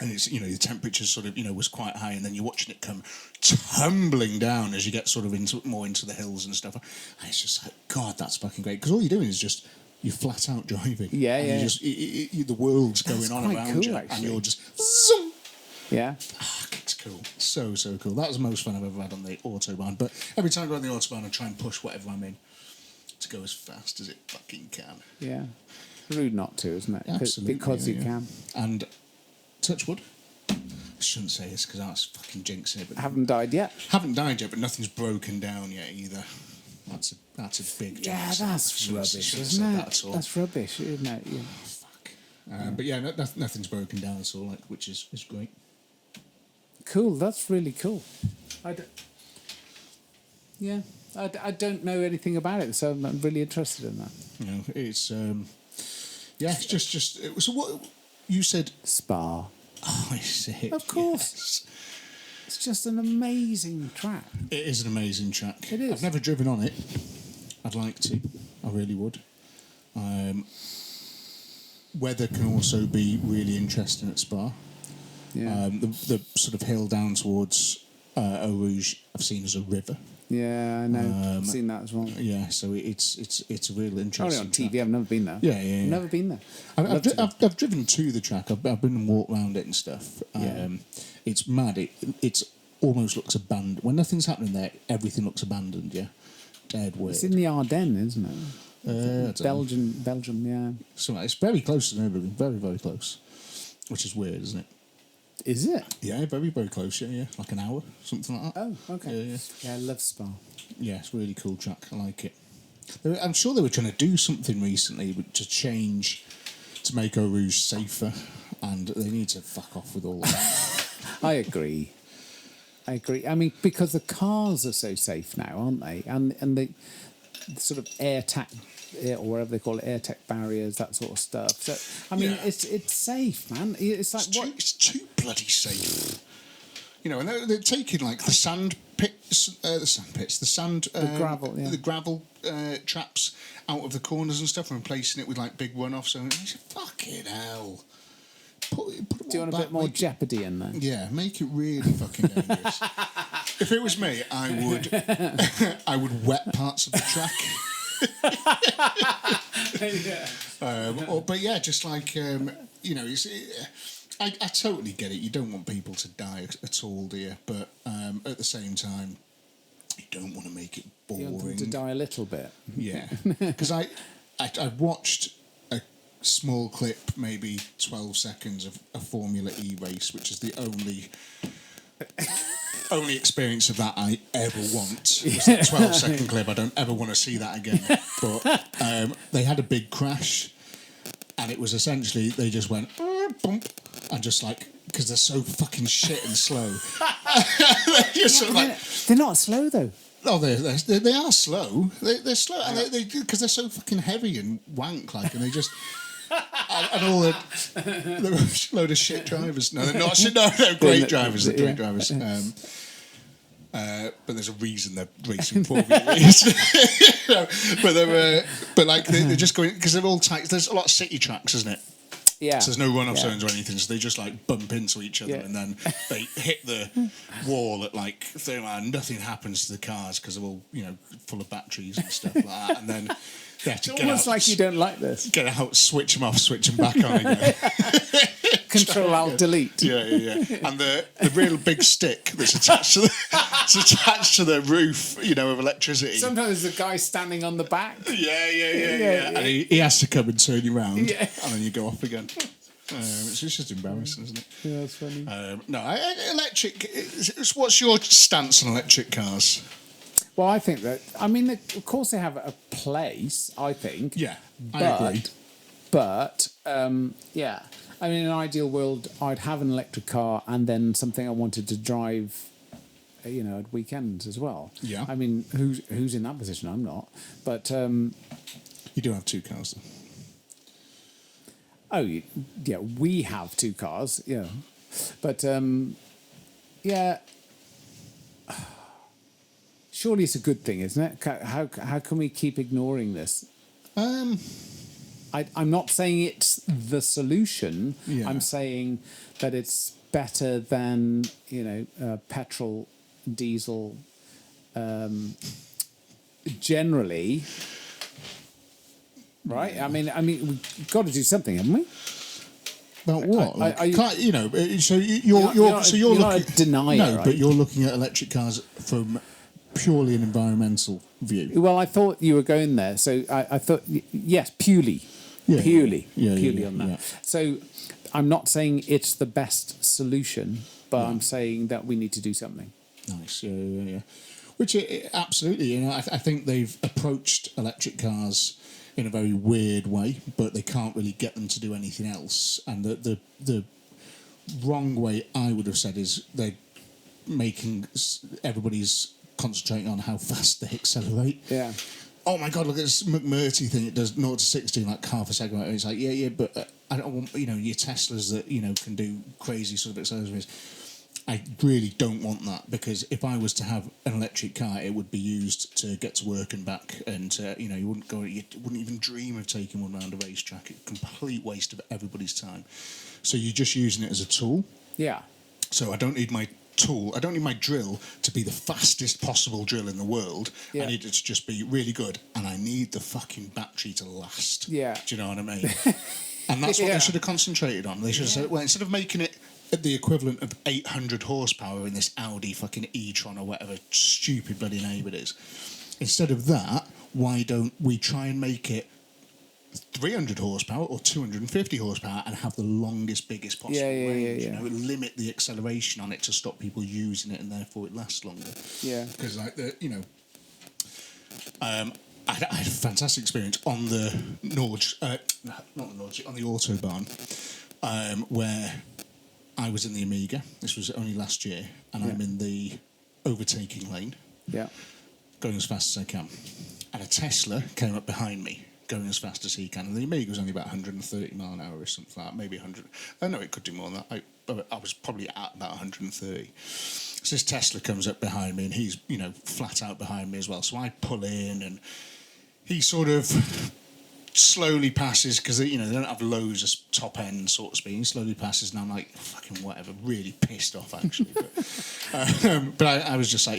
And it's, the temperature sort of, was quite high, and then you're watching it come tumbling down as you get sort of more into the hills and stuff. And it's just like, God, that's fucking great. Because all you're doing is just, you're flat out driving. Yeah, and yeah. You just, the world's going on around cool, you, actually. and you're just, zoom. Yeah. It's cool. So cool. That was the most fun I've ever had on the Autobahn. But every time I go on the Autobahn, I try and push whatever I'm in to go as fast as it fucking can. Yeah. Rude not to, isn't it? Absolutely. Because you can. And touch wood. I shouldn't say this because that's fucking jinxing it. But Haven't died yet. Haven't died yet, but nothing's broken down yet either. That's a big jinx. Yeah, that's rubbish, isn't it? That's rubbish, isn't it? Yeah. Fuck. But yeah, nothing's broken down at all, which is great. Cool. That's really cool. I don't know anything about it, so I'm really interested in that. It's it's just. So what you said? Spa. Oh, I see. Of course. Yes. It's just an amazing track. It is an amazing track. It is. I've never driven on it. I'd like to. I really would. Weather can also be really interesting at Spa. Yeah. The sort of hill down towards Eau Rouge I've seen as a river. Yeah, I know. I've seen that as well. Yeah, so it's a real interesting. Only on TV. track. I've never been there. Yeah. Never been there. I've driven to the track. I've been and walked around it and stuff. It's mad. It's almost looks abandoned. When nothing's happening there, everything looks abandoned. Yeah, dead weird. It's in the Ardennes, isn't it? I don't know. Belgium. Yeah. So it's very close to Nürburgring. Very, very close. Which is weird, isn't it? Is it? Yeah, very, very close. Yeah, like an hour, something like that. Oh, okay. Yeah. Yeah, I love Spa. Yeah, it's a really cool track. I like it. I'm sure they were trying to do something recently to change, to make Eau Rouge safer, and they need to fuck off with all that. I agree. I mean, because the cars are so safe now, aren't they? And the sort of air tag, or whatever they call it, air tech barriers, that sort of stuff. So, I mean, it's safe, man. It's like It's too bloody safe. And they're taking like the sand pits, the gravel, yeah. the gravel traps out of the corners and stuff, and replacing it with like big runoffs. So it's fucking hell. Put Do you want a bit more jeopardy in there? Yeah, make it really fucking dangerous. If it was me, I would wet parts of the track. But yeah, just like I totally get it. You don't want people to die at all, do you? But at the same time, you don't want to make it boring. You want them to die a little bit. Yeah, because I watched a small clip, maybe 12 seconds of a Formula E race, which is the only experience of that I ever want. It was a 12-second clip. I don't ever want to see that again. But they had a big crash, and it was essentially they just went bump, and just like, because they're so fucking shit and slow. They're just sort of like, they're not slow though. oh, they are slow. They're slow, and they because they're so fucking heavy and wank like, and they just. And all the load of shit drivers. No, they're not. No, they're great drivers. They're great drivers. But there's a reason they're racing Formula E's. But they're just going because they're all tight. There's a lot of city tracks, isn't it? Yeah. So there's no run-off zones or anything. So they just like bump into each other, and then they hit the wall at like 30 miles. Nothing happens to the cars because they're all full of batteries and stuff like that. And then. It's almost like you don't like this. Get out, switch them off, switch them back on again. Control Alt Delete. Yeah. And the real big stick that's attached to the roof, of electricity. Sometimes there's a guy standing on the back. Yeah. And he has to come and turn you round, and then you go off again. It's just embarrassing, isn't it? Yeah, that's funny. Electric. What's your stance on electric cars? Well, I think that, of course they have a place, I think. Yeah, I agree. But, in an ideal world, I'd have an electric car and then something I wanted to drive, at weekends as well. Yeah. Who's in that position? I'm not. But... you do have two cars, though. Oh, yeah, we have two cars, yeah. But, surely it's a good thing, isn't it? How can we keep ignoring this? I'm not saying it's the solution. Yeah. I'm saying that it's better than petrol, diesel. Generally, right? We've got to do something, haven't we? About what? So you're not looking. A denier, no, right? But you're looking at electric cars from purely an environmental view. Well, I thought you were going there, so I thought yes, purely on that. Yeah. So I'm not saying it's the best solution, but I'm saying that we need to do something. Nice, yeah. Which absolutely, I think they've approached electric cars in a very weird way, but they can't really get them to do anything else. And the wrong way I would have said is they're making everybody's concentrating on how fast they accelerate. Yeah. Oh my God! Look at this McMurty thing. It does 0 to 60 in like half a second. It's like but I don't want your Teslas that can do crazy sort of accelerators. I really don't want that, because if I was to have an electric car, it would be used to get to work and back, and you wouldn't even dream of taking one around a racetrack. It's a complete waste of everybody's time. So you're just using it as a tool. Yeah. So I don't need my tool. I don't need my drill to be the fastest possible drill in the world. Yeah. I need it to just be really good, and I need the fucking battery to last. Yeah. Do you know what I mean? And that's what they should have concentrated on. They should have said, well, instead of making it at the equivalent of 800 horsepower in this Audi fucking e-tron or whatever stupid bloody name it is, instead of that, why don't we try and make it 300 horsepower or 250 horsepower and have the longest, biggest possible range? Yeah. Limit the acceleration on it to stop people using it, and therefore it lasts longer. Yeah. Because I had a fantastic experience on the on the Autobahn, where I was in the Amiga. This was only last year, and I'm in the overtaking lane, going as fast as I can. And a Tesla came up behind me, going as fast as he can. And the Amiga was only about 130 mile an hour or something like that, maybe 100. Oh no, it could do more than that. I was probably at about 130. So this Tesla comes up behind me, and he's flat out behind me as well. So I pull in, and he sort of slowly passes, because they don't have loads of top end sort of speed. He slowly passes, and I'm like, fucking whatever, really pissed off actually. But I was just like,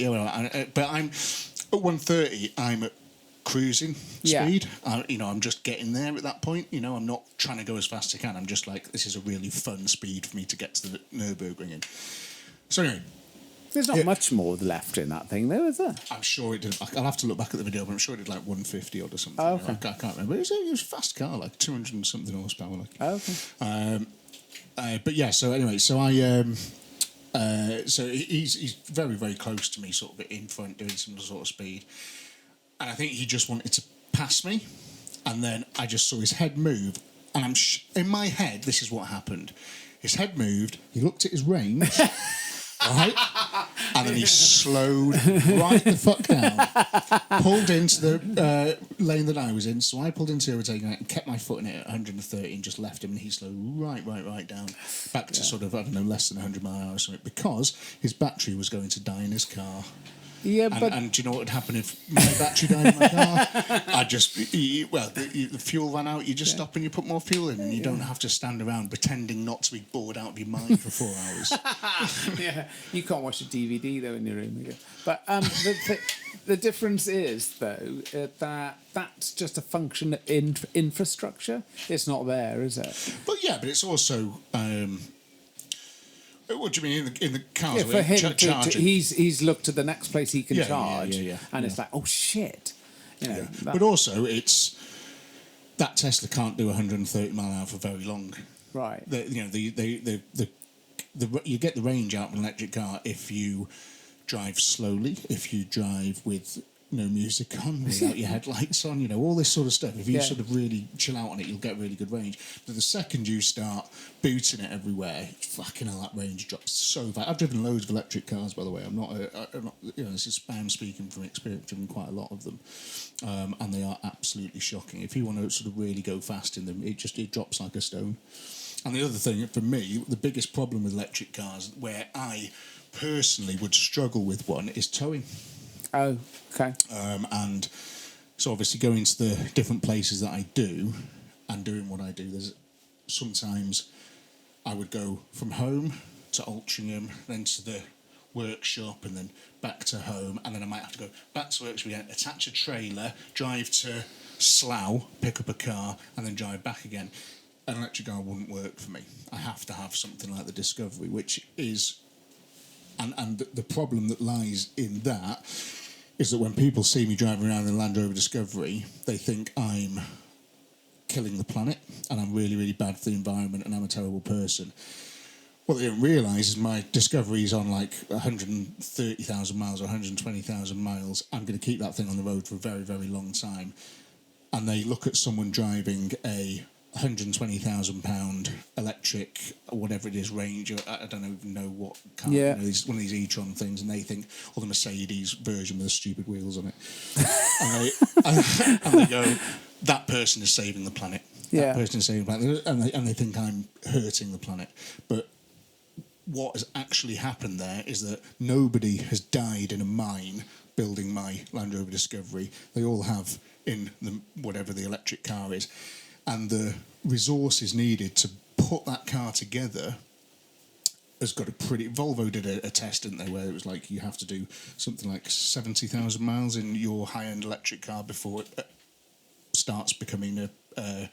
but I'm at 130. I'm at cruising Yeah. speed. I'm just getting there at that point. I'm not trying to go as fast as I can. I'm just like, this is a really fun speed for me to get to the Nürburgring. So anyway, There's not much more left in that thing, though, is there? I'm sure it did. I'll have to look back at the video, but I'm sure it did like 150 odd or something. Oh, okay. I can't remember. It was a fast car, like 200 and something horsepower. Like. Oh, okay. But yeah, so anyway, so he's very, very close to me, sort of in front, doing some sort of speed. And I think he just wanted to pass me. And then I just saw his head move. And in my head, this is what happened. His head moved, he looked at his range, right? And then he slowed right the fuck down, pulled into the lane that I was in. So I pulled into overtaking it and kept my foot in it at 130 and just left him. And he slowed right down, back to sort of, I don't know, less than 100 mile an hour or something, because his battery was going to die in his car. Yeah, and do you know what would happen if my battery died in my car? The fuel ran out. You just stop and you put more fuel in, and you don't have to stand around pretending not to be bored out of your mind for 4 hours. Yeah, you can't watch a DVD though in your room again. But the difference is though that that's just a function of infrastructure. It's not there, is it? But it's also. What do you mean in the cars? Yeah, for him, he's looked at the next place he can charge, and it's like, oh shit, But also, it's that Tesla can't do 130 mile an hour for very long. Right. You get the range out of an electric car if you drive slowly, if you drive with no music on, without your headlights on, all this sort of stuff. If you sort of really chill out on it, you'll get really good range. But the second you start booting it everywhere, fucking hell, that range drops so fast. I've driven loads of electric cars, by the way. I'm not this is spam speaking from experience. I've driven quite a lot of them, and they are absolutely shocking. If you want to sort of really go fast in them, it drops like a stone. And the other thing, for me, the biggest problem with electric cars, where I personally would struggle with one, is towing. Oh, okay. And so obviously going to the different places that I do and doing what I do, there's sometimes I would go from home to Altrincham, then to the workshop, and then back to home, and then I might have to go back to workshop again, attach a trailer, drive to Slough, pick up a car, and then drive back again. An electric car wouldn't work for me. I have to have something like the Discovery, which is... And the problem that lies in that is that when people see me driving around in a Land Rover Discovery, they think I'm killing the planet and I'm really, really bad for the environment and I'm a terrible person. What they don't realise is my Discovery is on like 130,000 miles or 120,000 miles. I'm going to keep that thing on the road for a very, very long time. And they look at someone driving a £120,000 electric, whatever it is, Range. I don't even know what car. Yeah. One of these e-tron things, and they think, the Mercedes version with the stupid wheels on it. and they go, that person is saving the planet. Yeah. That person is saving the planet, and they think I'm hurting the planet. But what has actually happened there is that nobody has died in a mine building my Land Rover Discovery. They all have in whatever the electric car is. And the resources needed to put that car together has got a pretty... Volvo did a test, didn't they, where it was like you have to do something like 70,000 miles in your high-end electric car before it starts becoming a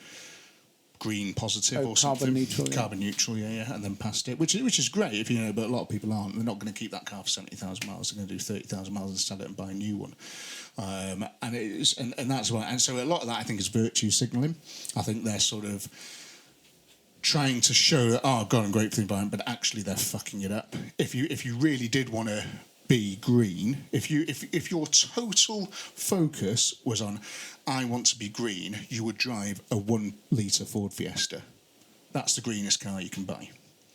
green positive or something. Carbon neutral, yeah, and then past it, which is great if you know, but a lot of people aren't. They're not going to keep that car for 70,000 miles. They're going to do 30,000 miles and sell it and buy a new one. And it is, and that's why. And so a lot of that I think is virtue signalling. I think they're sort of trying to show that God, I'm great for the environment, but actually they're fucking it up. If you really did want to be green, if your total focus was on I want to be green, you would drive a 1 litre Ford Fiesta. That's the greenest car you can buy.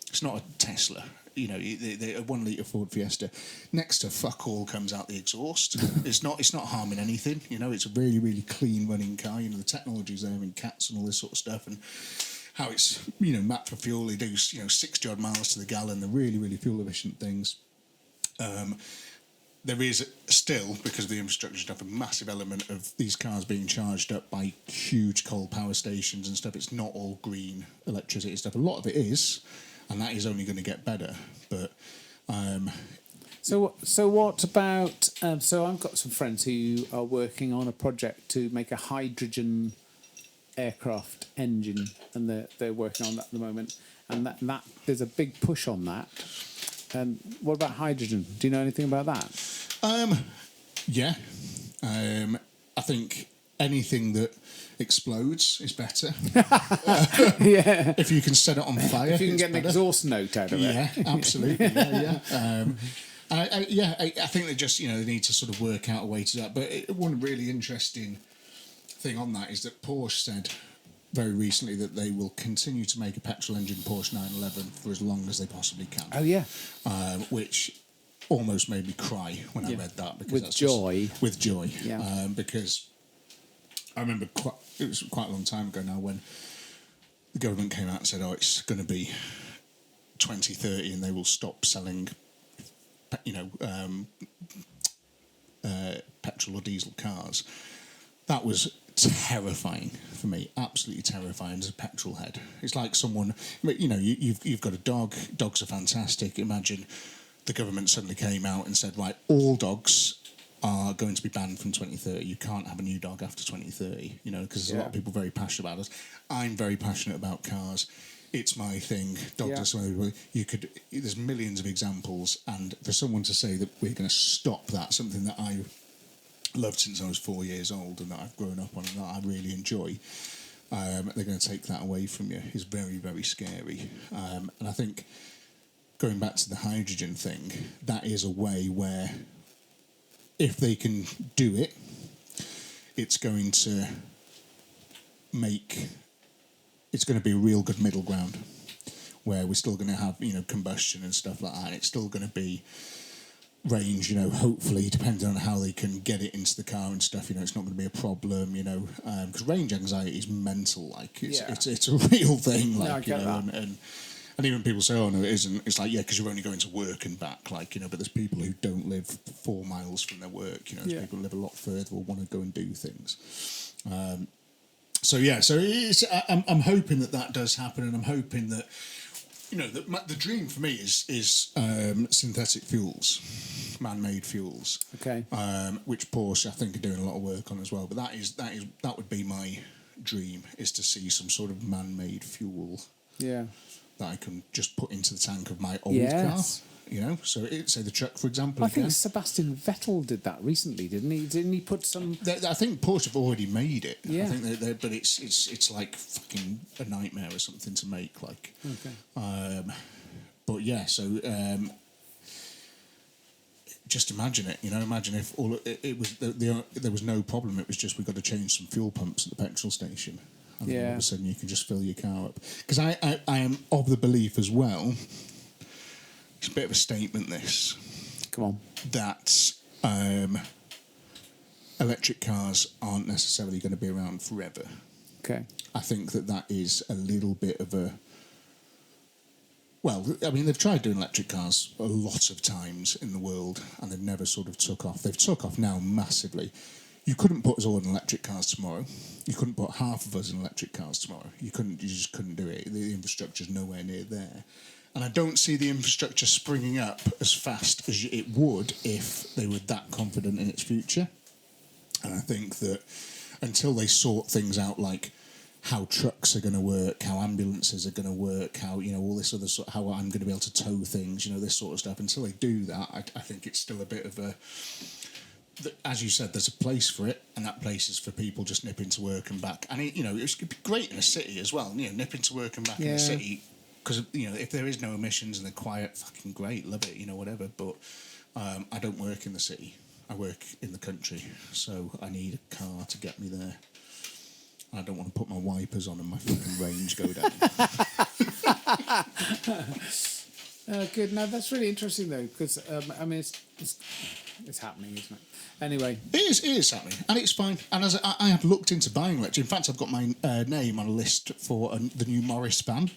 It's not a Tesla. You know, a 1 litre Ford Fiesta. Next to fuck all comes out the exhaust. It's not harming anything. You know, it's a really, really clean running car. You know, the technology's there in cats and all this sort of stuff, and how it's, you know, mapped for fuel. They do, 60 odd miles to the gallon. They're really, really fuel efficient things. There is still, because of the infrastructure stuff, a massive element of these cars being charged up by huge coal power stations and stuff. It's not all green electricity stuff. A lot of it is, and that is only going to get better. But So what about? So I've got some friends who are working on a project to make a hydrogen aircraft engine, and they're working on that at the moment. And that there's a big push on that. What about hydrogen? Do you know anything about that? Yeah. I think anything that explodes is better. Yeah. If you can set it on fire, If you can it's get an better. exhaust note out of it. Yeah, absolutely. I think they just, they need to sort of work out a way to that. But one really interesting thing on that is that Porsche said very recently that they will continue to make a petrol engine Porsche 911 for as long as they possibly can. Oh yeah. Which almost made me cry when I read that. Because With that's joy. With joy. Yeah. Because I remember it was quite a long time ago now when the government came out and said, it's going to be 2030 and they will stop selling, petrol or diesel cars. That was terrifying for me, absolutely terrifying as a petrol head. It's like someone, you've got a dog. Dogs are fantastic. Imagine the government suddenly came out and said, right, all dogs are going to be banned from 2030. You can't have a new dog after 2030, because there's a lot of people very passionate about us. I'm very passionate about cars. It's my thing. Dogs are something there's millions of examples, and for someone to say that we're going to stop that, something that I loved since I was 4 years old and that I've grown up on and that I really enjoy, they're going to take that away from you is very, very scary. And I think going back to the hydrogen thing, that is a way where if they can do it, it's going to be a real good middle ground where we're still going to have, combustion and stuff like that. And it's still going to be range, hopefully, depending on how they can get it into the car and stuff, it's not going to be a problem, because range anxiety is mental, like, it's a real thing, like, I get that. And even people say, oh, no, it isn't. It's like, because you're only going to work and back, like, but there's people who don't live 4 miles from their work, there's people who live a lot further or want to go and do things. So it's, I'm hoping that does happen, and I'm hoping that, the dream for me is synthetic fuels, man-made fuels. Okay. Which Porsche, I think, are doing a lot of work on as well. But that would be my dream, is to see some sort of man-made fuel. Yeah. That I can just put into the tank of my old car. So say the truck, for example. I think Sebastian Vettel did that recently, didn't he? Didn't he put some? I think Porsche have already made it. Yeah. I think but it's like fucking a nightmare or something to make. Like. Okay. But yeah, so just imagine it. Imagine if all it was there was no problem. It was just we got to change some fuel pumps at the petrol station. And then all of a sudden you can just fill your car up. Because I am of the belief as well. It's a bit of a statement, this. Come on. That electric cars aren't necessarily going to be around forever. Okay. I think that is a little bit of a... Well, I mean, they've tried doing electric cars a lot of times in the world, and they've never sort of took off. They've took off now massively. You couldn't put us all in electric cars tomorrow. You couldn't put half of us in electric cars tomorrow. You just couldn't do it. The infrastructure's nowhere near there. And I don't see the infrastructure springing up as fast as it would if they were that confident in its future. And I think that until they sort things out, like how trucks are going to work, how ambulances are going to work, how, all this other sort, how I'm going to be able to tow things, this sort of stuff. Until they do that, I think it's still a bit of a... As you said, there's a place for it, and that place is for people just nipping to work and back. And, it would be great in a city as well, nipping to work and back in a city. Because, if there is no emissions and they're quiet, fucking great, love it, whatever. But I don't work in the city. I work in the country. So I need a car to get me there. I don't want to put my wipers on and my fucking range go down. Good. No, that's really interesting, though, because, it's happening, isn't it? Anyway. It is happening, and it's fine. And as I have looked into buying electric. In fact, I've got my name on a list for the new Morris van.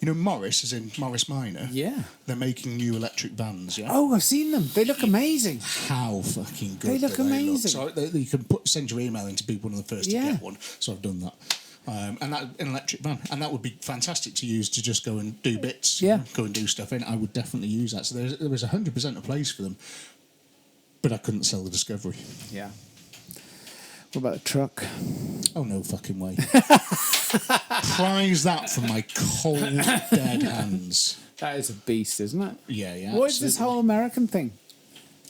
Morris, as in Morris Minor. Yeah. They're making new electric vans, yeah? Oh, I've seen them. They look amazing. How fucking good They look amazing. So you can send your email in to be one of the first to get one. So I've done that. And that an electric van, and that would be fantastic to use to just go and do bits, Yeah. go and do stuff in. I would definitely use that. So there was 100% a place for them, but I couldn't sell the Discovery. Yeah. What about the truck? Oh no fucking way! Prize that from my cold dead hands. That is a beast, isn't it? Yeah. What is this absolutely. whole American thing?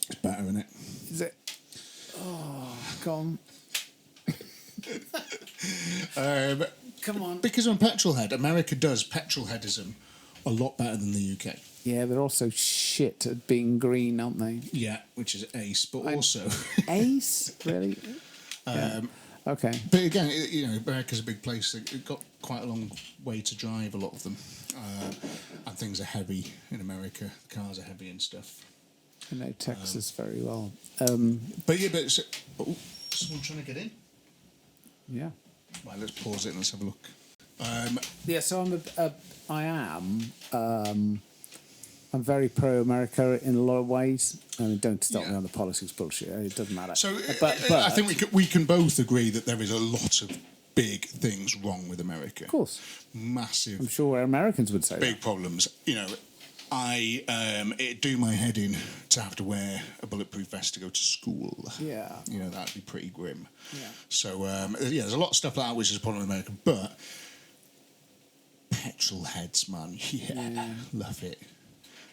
It's better, isn't it? Is it? Oh, come on. Come on. Because I'm a petrolhead, America does petrolheadism a lot better than the UK. Yeah, they're also shit at being green, aren't they? Yeah, which is ace, but also. Ace? Really? Yeah. Okay. But again, America's a big place. It got quite a long way to drive, a lot of them. And things are heavy in America. The cars are heavy and stuff. I know Texas very well. But someone trying to get in? Yeah. Right, let's pause it and let's have a look. Yeah, so I'm very pro-America in a lot of ways. I mean, don't stop me on the politics bullshit. It doesn't matter. So but I think we can both agree that there is a lot of big things wrong with America. Of course. Massive. I'm sure Americans would say Big problems. It'd do my head in to have to wear a bulletproof vest to go to school. Yeah. That'd be pretty grim. Yeah. So, there's a lot of stuff like that which is a problem in America, but petrol heads, man, love it.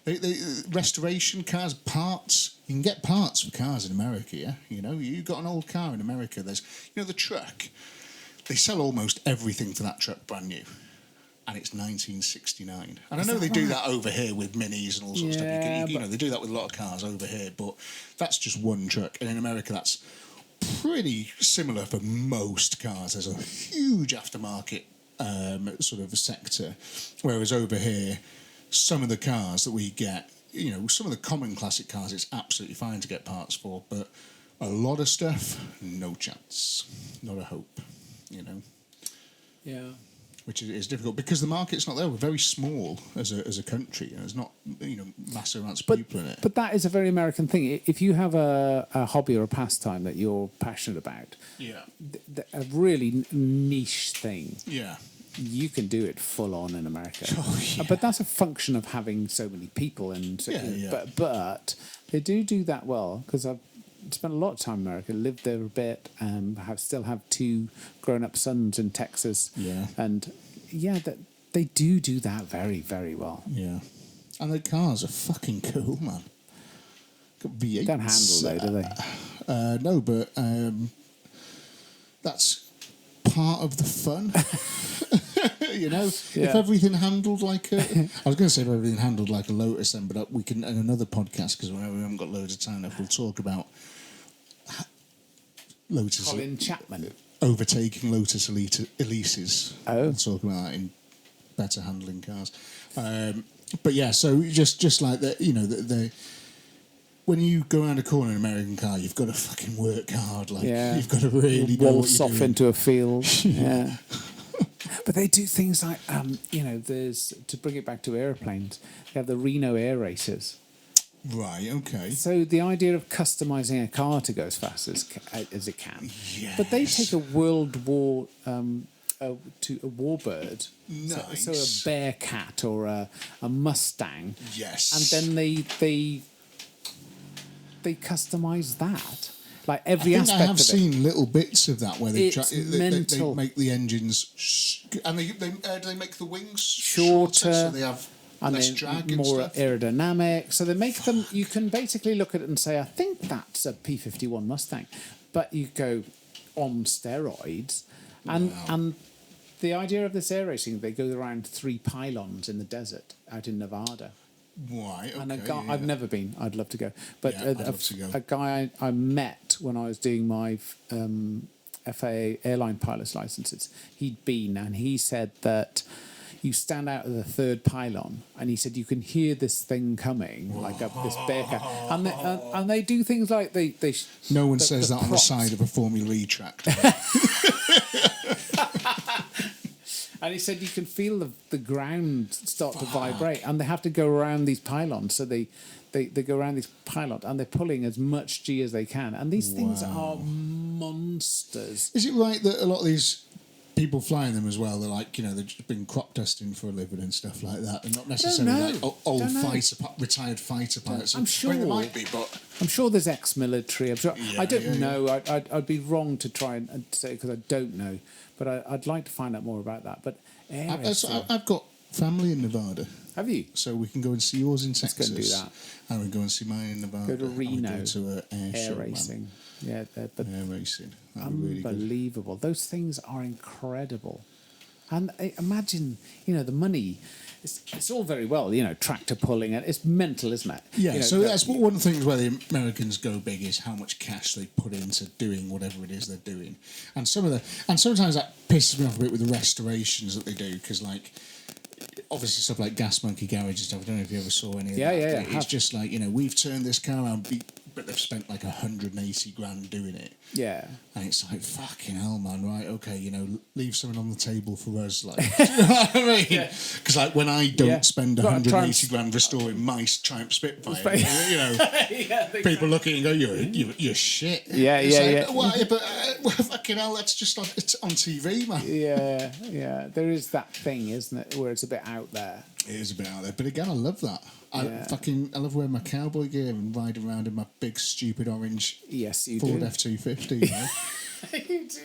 They restoration cars, parts. You can get parts for cars in America, yeah? You got an old car in America, there's, the truck. They sell almost everything for that truck brand new. And it's 1969. And I know they do that over here with minis and all sorts of stuff. They do that with a lot of cars over here, but that's just one truck. And in America, that's pretty similar for most cars. There's a huge aftermarket sort of sector. Whereas over here, some of the cars that we get, some of the common classic cars, it's absolutely fine to get parts for. But a lot of stuff, no chance. Not a hope, Yeah. Which is difficult because the market's not there. We're very small as a country, and there's not massive amounts of people in it. But that is a very American thing. If you have a hobby or a pastime that you're passionate about, a really niche thing, you can do it full on in America. Oh, yeah. But that's a function of having so many people, but they do that well because I've spent a lot of time in America, lived there a bit, still have 2 grown-up sons in Texas. Yeah. And, that they do that very, very well. Yeah. And the cars are fucking cool, man. Got V8s. Don't handle, though, do they? No, but that's part of the fun. If everything handled like I was going to say if everything handled like a Lotus then, but we can, in another podcast, because we haven't got loads of time left, we'll talk about Lotus. Colin Chapman. Overtaking Lotus Elises. Oh. We'll talk about that in better handling cars. But yeah, so just like that, the when you go around a corner in an American car, you've got to fucking work hard. You've got to really know what waltz you're off doing. into a field. Yeah. But they do things like, there's, to bring it back to airplanes, they have the Reno Air Racers. Right, okay. So the idea of customising a car to go as fast as it can. Yes. But they take a World War, to a warbird. Nice. So a Bearcat or a Mustang. Yes. And then they customise that. Like every I think aspect I have of it. seen little bits of that where they Mental. they make the engines and they make the wings Shorter, so they have and less then drag and more stuff. aerodynamic. So they make them. You can basically look at it and say, "I think that's a P51 Mustang," but you go on steroids, and the idea of this air racing, they go around 3 pylons in the desert out in Nevada. Right, okay. And a guy, I've never been. I'd love to go. But I'd love to go. a guy I met when I was doing my FAA airline pilot's licenses, he'd been, and he said that you stand out of the 3rd pylon, and he said you can hear this thing coming, like up this Bearcat, and they do things like they No one says that on the props. side of a Formula E tractor. And he said you can feel the ground start to vibrate, and they have to go around these pylons. So they go around these pylons, and they're pulling as much G as they can. And these things are monsters. Is it right that a lot of these people flying them as well, they're like, they've just been crop dusting for a living and stuff like that. They're not necessarily like old retired fighter pilots. I'm sure there might be, but I'm sure there's ex-military. I'm sure. Yeah, I don't know. yeah. I'd be wrong to try and say because I don't know. But I'd like to find out more about that. But I've got family in Nevada. Have you? So we can go and see yours in Texas. Let's go and do that. And we go and see mine in Nevada. Go to Reno. And we go to air show, racing. Man. Yeah, but Air racing. That'd be really good. unbelievable. Those things are incredible. And imagine, the money. It's all very well, tractor pulling. It's mental, isn't it? Yeah. So that's one of the things where the Americans go big is how much cash they put into doing whatever it is they're doing, and sometimes that pisses me off a bit with the restorations that they do because obviously stuff like Gas Monkey Garage and stuff. I don't know if you ever saw any of that. Yeah. It's just like, we've turned this car around, but they've spent like 180 grand doing it. Yeah. And it's like, fucking hell, man, right? Okay, leave something on the table for us. Like, do you know what I mean? Because when I don't spend 180 grand restoring my Triumph Spitfire, people look at you and go, you're shit. Yeah. Why? But fucking hell, that's just it's on TV, man. Yeah. There is that thing, isn't it, where it's a bit out there. It is a bit out there, but again, I love that. I love wearing my cowboy gear and riding around in my big stupid orange Ford F-250. You do.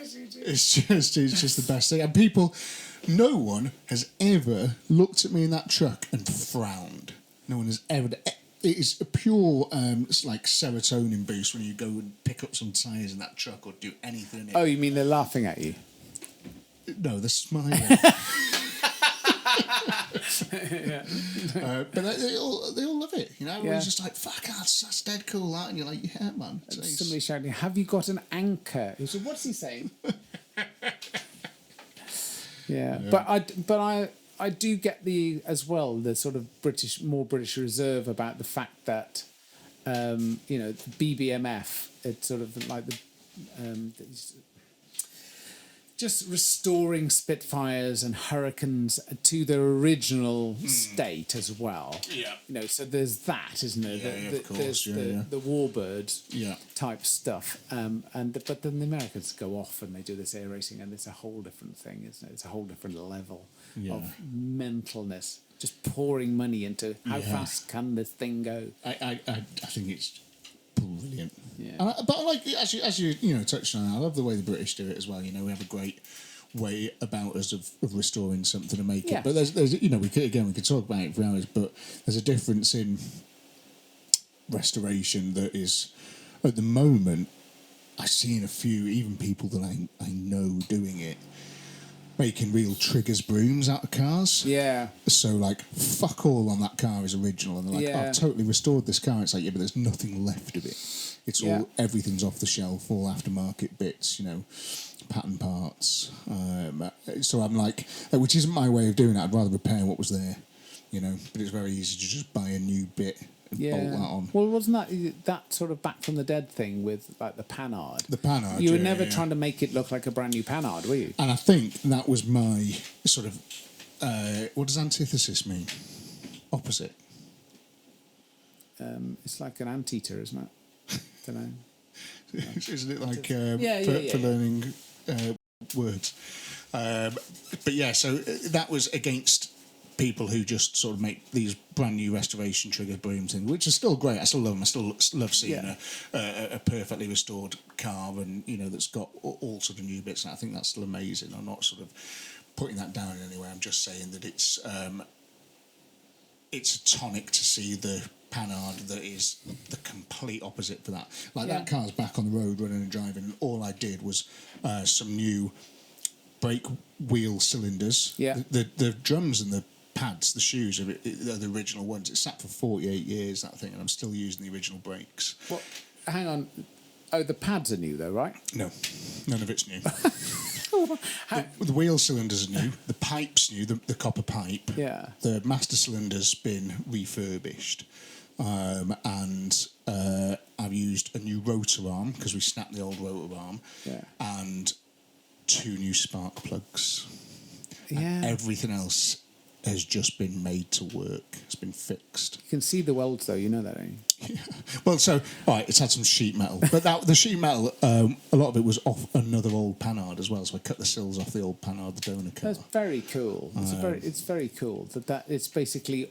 It's just the best thing. And no one has ever looked at me in that truck and frowned. No one has ever. It is a pure serotonin boost when you go and pick up some tyres in that truck or do anything in it. Oh, you mean they're laughing at you? No, they're smiling. But they all love it, Everyone's just like, fuck, that's dead cool, that, and you're like, yeah, man. Somebody shouting, have you got an anchor? He said, what's he saying? But I do get the sort of more British reserve about the fact that the BBMF, it's sort of like the just restoring Spitfires and Hurricanes to their original state as well. Yeah. So there's that, isn't there? Of course. There's the Warbird type stuff. But then the Americans go off and they do this air racing, and it's a whole different thing, isn't it? It's a whole different level of mentalness. Just pouring money into how fast can this thing go? I think it's brilliant. Yeah. But I like, as you touched on, I love the way the British do it as well. We have a great way about us of restoring something to make it. But there's we could talk about it for hours, but there's a difference in restoration that is, at the moment, I've seen a few, even people that I know doing it, making real triggers brooms out of cars. Yeah. So, fuck all on that car is original. And they're like, I've totally restored this car. It's like, but there's nothing left of it. It's everything's off the shelf, all aftermarket bits, pattern parts. So I'm like, which isn't my way of doing it. I'd rather repair what was there, But it's very easy to just buy a new bit and bolt that on. Well, wasn't that sort of back from the dead thing with the Panhard? The Panhard. You were never trying to make it look like a brand new Panhard, were you? And I think that was my sort of what does antithesis mean? Opposite. It's like an anteater, isn't it? Don't know. Isn't it like for learning words? So that was against people who just sort of make these brand new restoration trigger boom things, which are still great. I still love them. I still love seeing a perfectly restored car and that's got all sort of new bits. And I think that's still amazing. I'm not sort of putting that down in any way. I'm just saying that it's a tonic to see the Panhard that is the complete opposite for that. That car's back on the road running and driving, and all I did was some new brake wheel cylinders. Yeah. The drums and the pads, the shoes are the original ones. It sat for 48 years, that thing, and I'm still using the original brakes. Well, hang on. Oh, the pads are new though, right? No, none of it's new. The wheel cylinders are new. The pipe's new, the copper pipe. Yeah. The master cylinder's been refurbished. And I've used a new rotor arm because we snapped the old rotor arm. Yeah. And 2 new spark plugs. Yeah. And everything else has just been made to work. It's been fixed. You can see the welds though, you know that, don't you? Yeah. Well, so all right, it's had some sheet metal, but the sheet metal, a lot of it was off another old Panhard as well. So I cut the sills off the old Panhard, the donor car. That's very cool. It's very cool that it's basically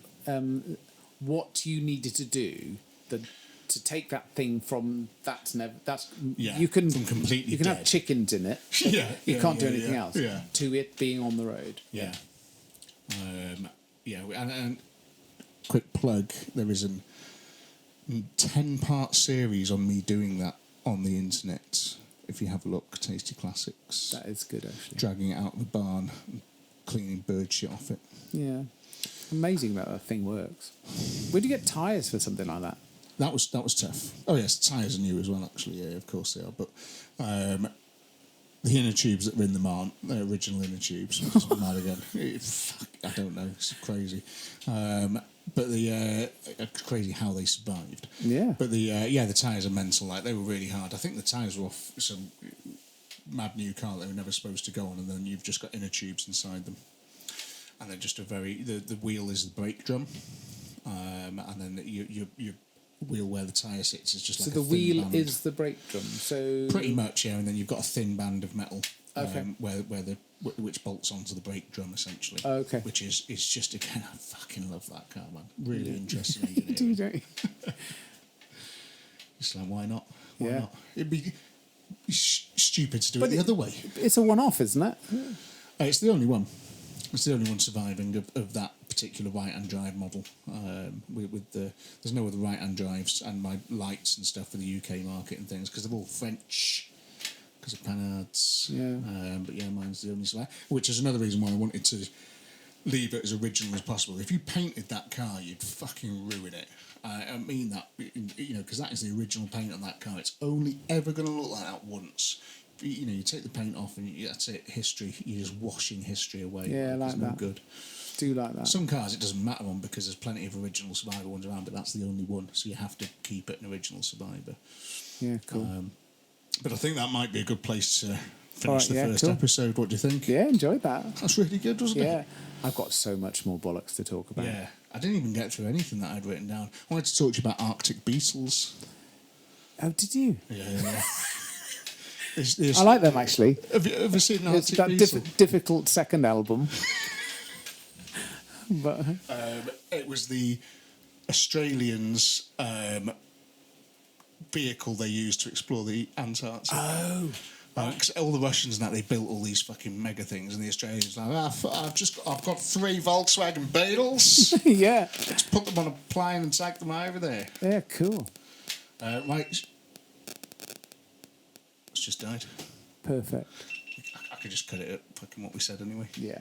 what you needed to do to take that thing from that's you can from completely you can have dead. chickens in it. You can't do anything else. Yeah. To it being on the road. Yeah. And quick plug, there is a 10-part series on me doing that on the internet. If you have a look, Tasty Classics. That is good, actually. Dragging it out of the barn, and cleaning bird shit off it. Yeah. Amazing that thing works. Where'd you get tyres for something like that? That was tough. Oh yes, tyres are new as well. Actually, yeah, of course they are. But the inner tubes that were in them aren't the original inner tubes. Which is mad again. I don't know. It's crazy. But it's crazy how they survived. Yeah. But the tyres are mental. Like they were really hard. I think the tyres were off some mad new car that they were never supposed to go on, and then you've just got inner tubes inside them, and they're just the wheel is the brake drum, and then your wheel where the tyre sits is just like so a the thin wheel band. is the brake drum. So Pretty much, yeah, and then you've got a thin band of metal, Okay. which bolts onto the brake drum essentially. Okay. Which is just again, I fucking love that car, man. Really interesting engineering. do you, don't you? It's like, why not? Why Yeah. not? It'd be stupid to do it the other way. It's a one-off, isn't it? It's the only one. It's the only one surviving of that particular right-hand drive model. There's no other right-hand drives, and my lights and stuff for the UK market and things because they're all French because of Panhards. Yeah. But yeah, mine's the only survivor, which is another reason why I wanted to leave it as original as possible. If you painted that car, you'd fucking ruin it. I mean that, because that is the original paint on that car. It's only ever going to look like that once. You take the paint off and that's it. History. You're just washing history away. Yeah, I like it's no that. good. Do like that. Some cars it doesn't matter on because there's plenty of original Survivor ones around, but that's the only one, so you have to keep it an original Survivor. Yeah, cool. But I think that might be a good place to finish Alright, the yeah, first cool. episode. What do you think? Yeah, enjoyed that. That's really good, wasn't Yeah. it? I've got so much more bollocks to talk about. Yeah. I didn't even get through anything that I'd written down. I wanted to talk to you about Arctic Beetles. Oh, did you? Yeah. I like them, actually. Have you ever seen It's Arctic that Beetle? difficult second album. But It was the Australians' vehicle they used to explore the Antarctic. oh, Because all the Russians and that, they built all these fucking mega things, and the Australians like, I've got 3 Volkswagen Beetles. yeah, Let's put them on a plane and take them over there. yeah, cool, Right, it's just died. perfect. I could just cut it at fucking what we said anyway. Yeah.